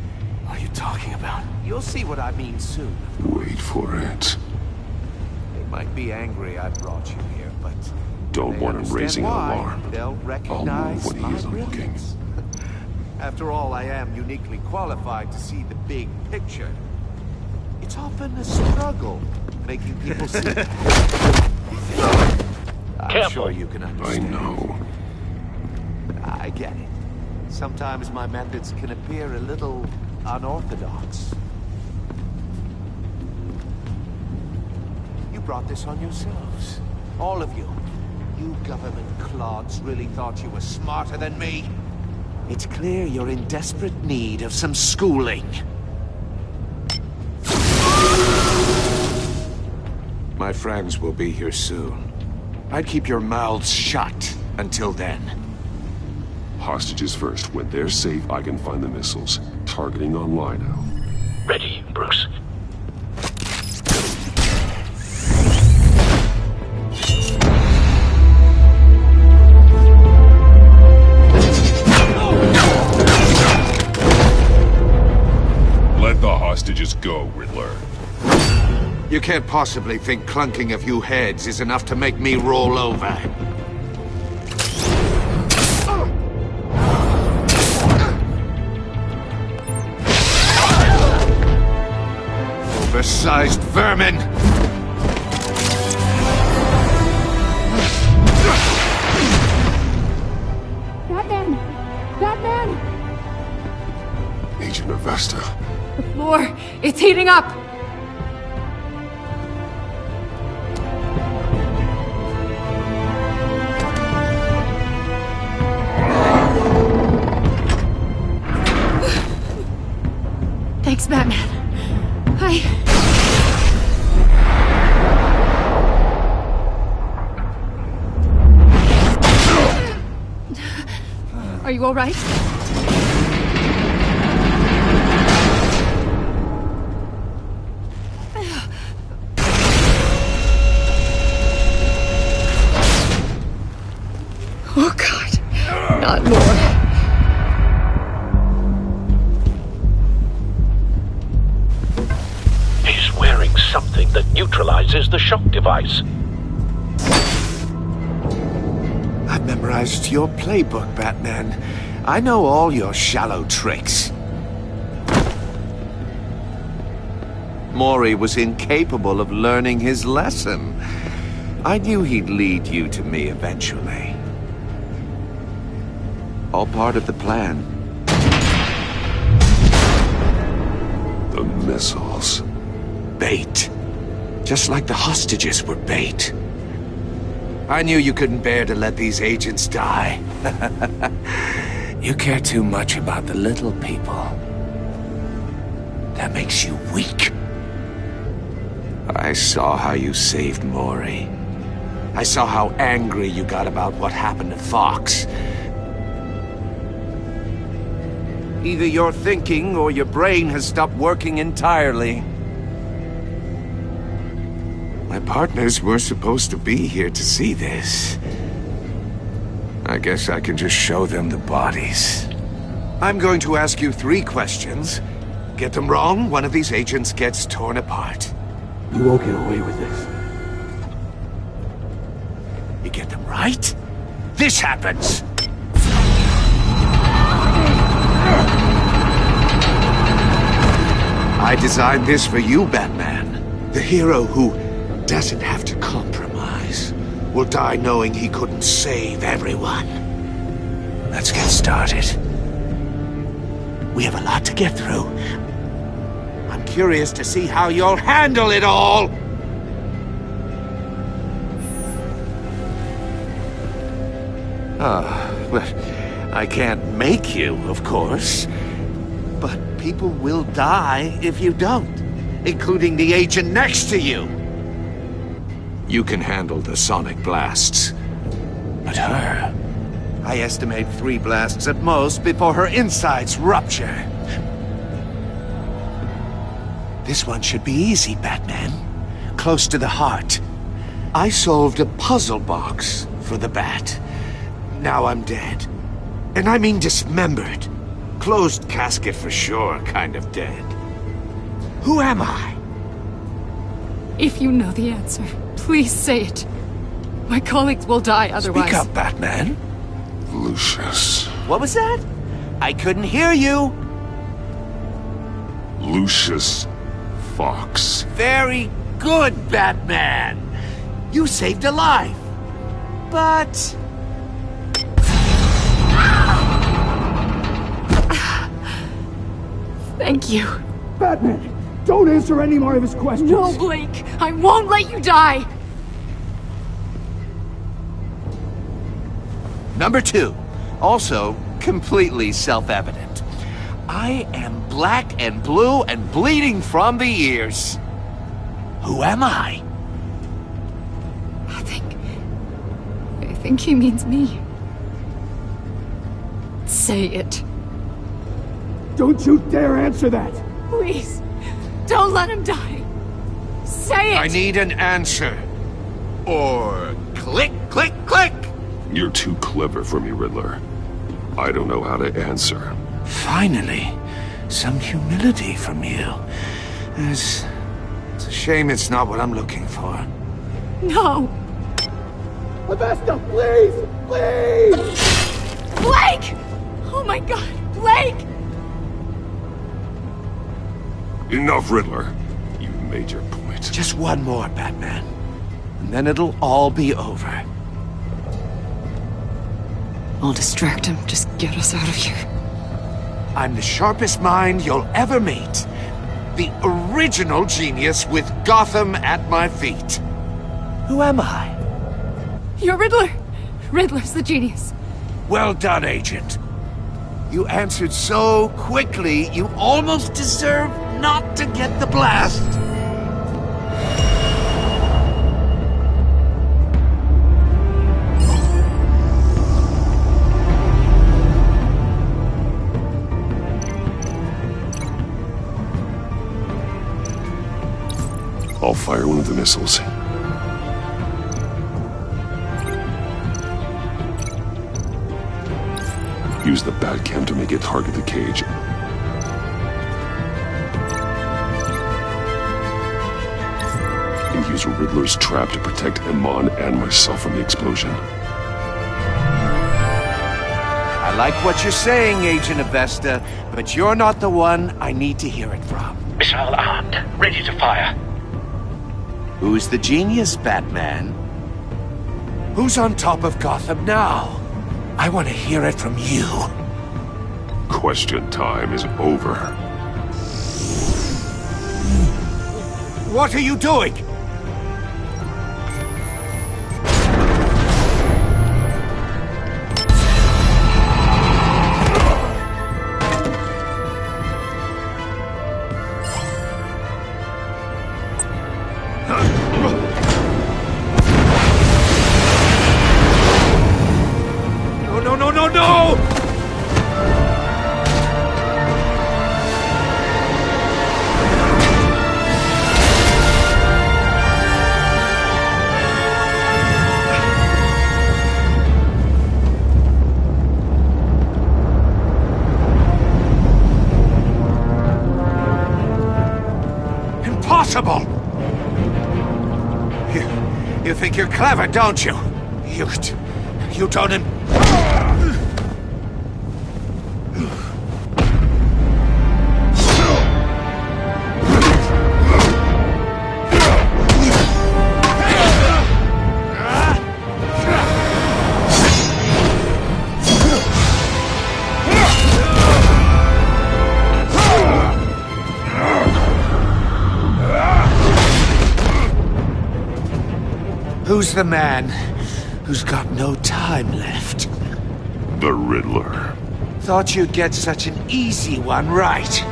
What are you talking about? You'll see what I mean soon. Wait for it. They might be angry I brought you here, but Don't want him raising an alarm. They'll I'll move recognize when he my isn't looking. brilliance. After all, I am uniquely qualified to see the big picture. It's often a struggle making people see. I'm sure you can understand. I know. I get it. Sometimes my methods can appear a little unorthodox. You brought this on yourselves. All of you. You government clods really thought you were smarter than me? It's clear you're in desperate need of some schooling. My friends will be here soon. I'd keep your mouths shut until then. Hostages first. When they're safe, I can find the missiles. Targeting on Lino. Ready, Bruce. Let the hostages go, Riddler. You can't possibly think clunking a few heads is enough to make me roll over. Oversized vermin! Batman! Batman! Agent Avesta. The floor, it's heating up! Thanks, Batman. Are you all right? Oh, God. Not more. He's wearing something that neutralizes the shock device. I've memorized your playbook, Batman. I know all your shallow tricks. Mori was incapable of learning his lesson. I knew he'd lead you to me eventually. All part of the plan. The missiles. Bait. Just like the hostages were bait. I knew you couldn't bear to let these agents die. You care too much about the little people. That makes you weak. I saw how you saved Mori. I saw how angry you got about what happened to Fox. Either your thinking or your brain has stopped working entirely. My partners were supposed to be here to see this. I guess I can just show them the bodies. I'm going to ask you 3 questions. Get them wrong, one of these agents gets torn apart. You won't get away with this. You get them right, this happens! I designed this for you, Batman. The hero who doesn't have to compromise will die knowing he couldn't save everyone. Let's get started. We have a lot to get through. I'm curious to see how you'll handle it all! Well, I can't make you, of course. But people will die if you don't, including the agent next to you. You can handle the sonic blasts. But her... I estimate 3 blasts at most before her insides rupture. This one should be easy, Batman. Close to the heart. I solved a puzzle box for the Bat. Now I'm dead. And I mean dismembered. Closed casket for sure, kind of dead. Who am I? If you know the answer, please say it. My colleagues will die otherwise. Speak up, Batman. Lucius. What was that? I couldn't hear you. Lucius Fox. Very good, Batman. You saved a life. But... Thank you. Batman, don't answer any more of his questions. No, Blake. I won't let you die. Number 2. Also, completely self-evident. I am black and blue and bleeding from the ears. Who am I? I think he means me. Say it. Don't you dare answer that! Please, don't let him die. Say it! I need an answer. Or click, click, click! You're too clever for me, Riddler. I don't know how to answer. Finally, some humility from you. It's a shame it's not what I'm looking for. No! Avesta, please! Please! Blake! Oh my god, Blake! Enough, Riddler. You've made your point. Just one more, Batman. And then it'll all be over. I'll distract him. Just get us out of here. I'm the sharpest mind you'll ever meet. The original genius with Gotham at my feet. Who am I? You're Riddler. Riddler's the genius. Well done, Agent. You answered so quickly, you almost deserve not to get the blast. I'll fire one of the missiles. Use the Batcam to make it target the cage. And use Riddler's trap to protect Iman and myself from the explosion. I like what you're saying, Agent Avesta, but you're not the one I need to hear it from. Missile armed, ready to fire. Who's the genius, Batman? Who's on top of Gotham now? I want to hear it from you. Question time is over. What are you doing? No! Impossible! You think you're clever, don't you? You don't... Who's the man who's got no time left? The Riddler. Thought you'd get such an easy one right.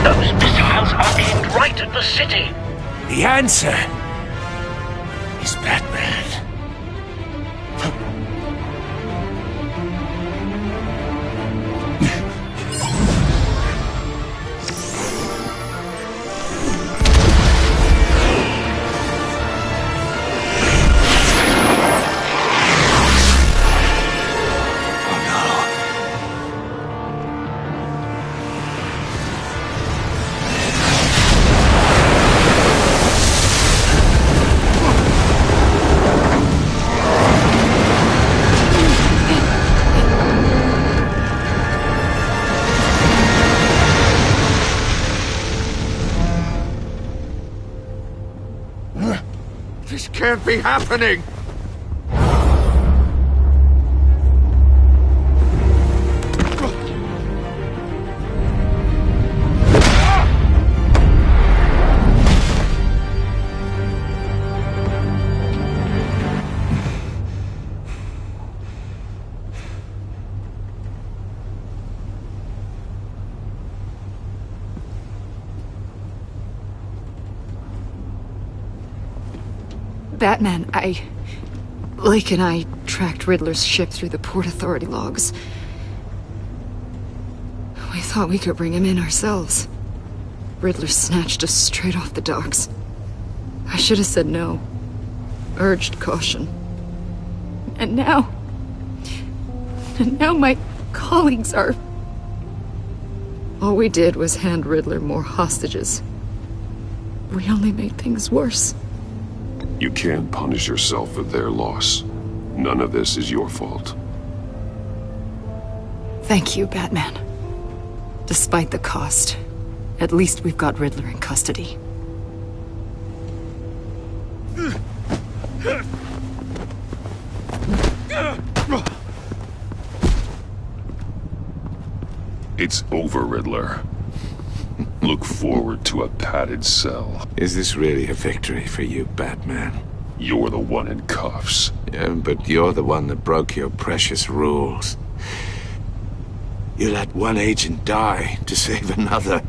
Those missiles are aimed right at the city. The answer is Batman. can't be happening! Batman, Blake and I tracked Riddler's ship through the Port Authority logs. We thought we could bring him in ourselves. Riddler snatched us straight off the docks. I should have said no. Urged caution. And now my colleagues are... All we did was hand Riddler more hostages. We only made things worse. You can't punish yourself for their loss. None of this is your fault. Thank you, Batman. Despite the cost, at least we've got Riddler in custody. It's over, Riddler. Look forward to a padded cell. Is this really a victory for you, Batman? You're the one in cuffs. Yeah, but you're the one that broke your precious rules. You let one agent die to save another.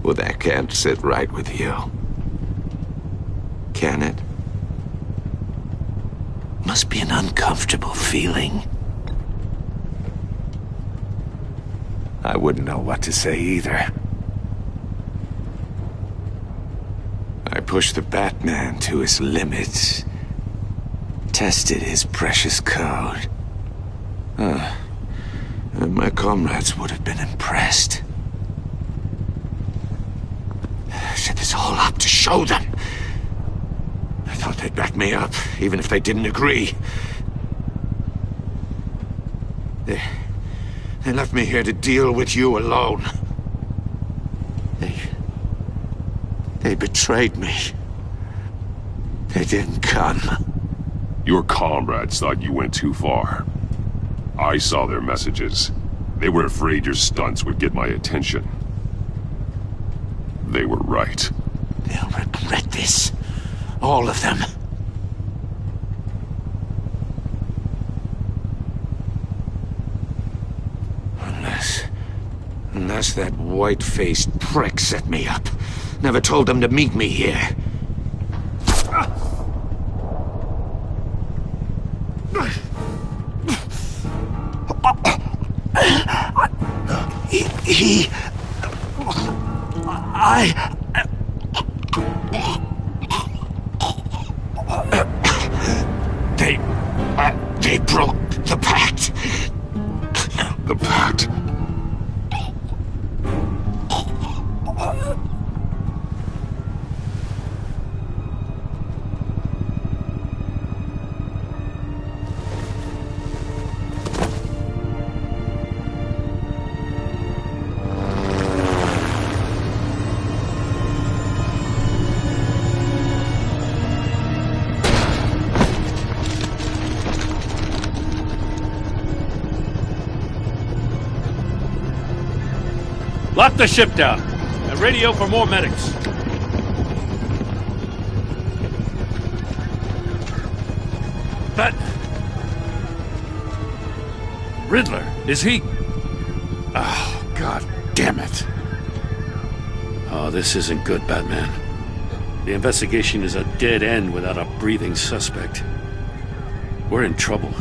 Well, that can't sit right with you. Can it? Must be an uncomfortable feeling. I wouldn't know what to say either. I pushed the Batman to his limits. Tested his precious code. And my comrades would have been impressed. I set this all up to show them. I thought they'd back me up, even if they didn't agree. They left me here to deal with you alone. They betrayed me. They didn't come. Your comrades thought you went too far. I saw their messages. They were afraid your stunts would get my attention. They were right. They'll regret this. All of them. Unless that white-faced prick set me up. Never told them to meet me here. They broke the pact. The pact? Lock the ship down and radio for more medics. But... Riddler, is he... Oh, God damn it. Oh, this isn't good, Batman. The investigation is a dead end without a breathing suspect. We're in trouble.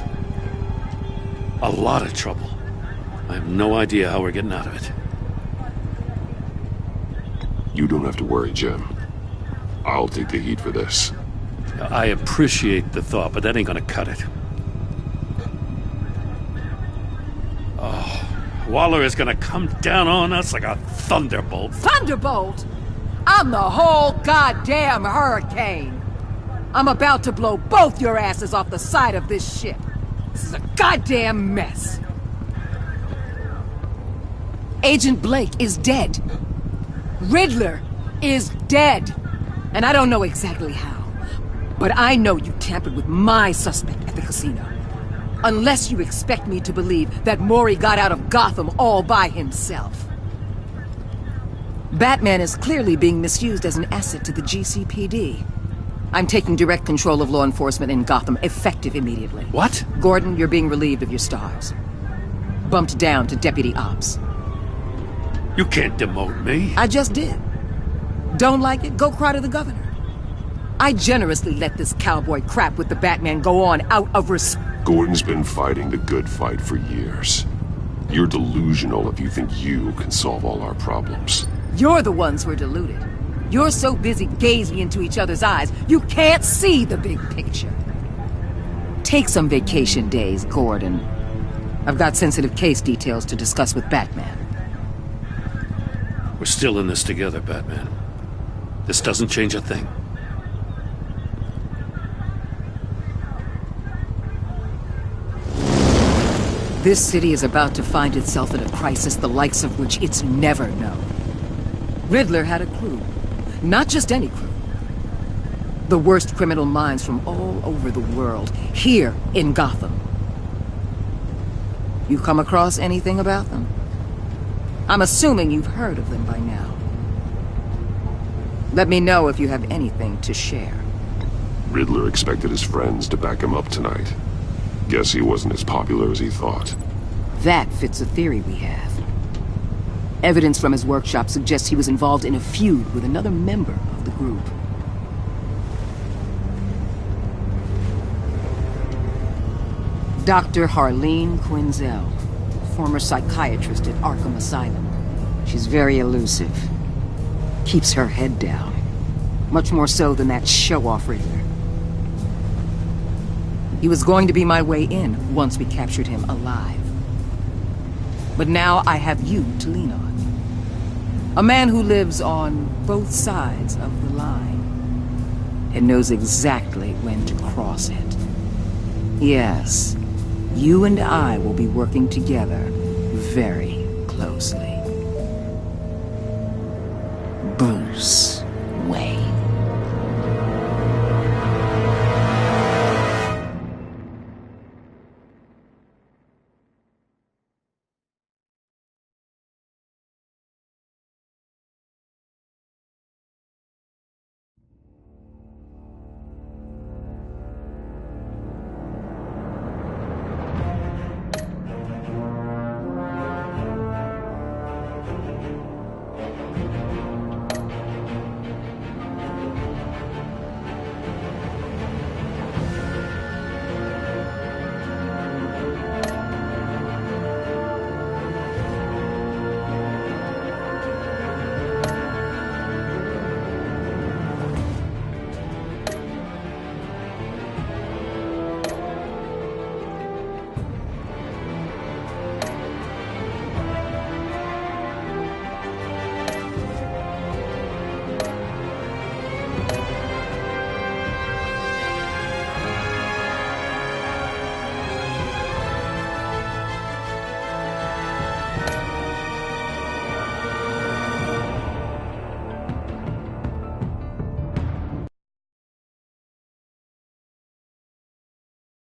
A lot of trouble. I have no idea how we're getting out of it. You don't have to worry, Jim. I'll take the heat for this. I appreciate the thought, but that ain't gonna cut it. Oh, Waller is gonna come down on us like a thunderbolt. Thunderbolt? I'm the whole goddamn hurricane. I'm about to blow both your asses off the side of this ship. This is a goddamn mess. Agent Blake is dead. Riddler is dead. And I don't know exactly how, but I know you tampered with my suspect at the casino. Unless you expect me to believe that Maury got out of Gotham all by himself. Batman is clearly being misused as an asset to the GCPD. I'm taking direct control of law enforcement in Gotham, effective immediately. What? Gordon, you're being relieved of your stars. Bumped down to Deputy Ops. You can't demote me. I just did. Don't like it? Go cry to the governor. I generously let this cowboy crap with the Batman go on out of respect. Gordon's been fighting the good fight for years. You're delusional if you think you can solve all our problems. You're the ones who are deluded. You're so busy gazing into each other's eyes, you can't see the big picture. Take some vacation days, Gordon. I've got sensitive case details to discuss with Batman. We're still in this together, Batman. This doesn't change a thing. This city is about to find itself in a crisis the likes of which it's never known. Riddler had a crew. Not just any crew. The worst criminal minds from all over the world, here in Gotham. You come across anything about them? I'm assuming you've heard of them by now. Let me know if you have anything to share. Riddler expected his friends to back him up tonight. Guess he wasn't as popular as he thought. That fits a theory we have. Evidence from his workshop suggests he was involved in a feud with another member of the group. Dr. Harleen Quinzel, former psychiatrist at Arkham Asylum. She's very elusive. Keeps her head down. Much more so than that show-off Riddler. He was going to be my way in once we captured him alive. But now I have you to lean on. A man who lives on both sides of the line and knows exactly when to cross it. Yes, you and I will be working together very closely. Bruce Wayne.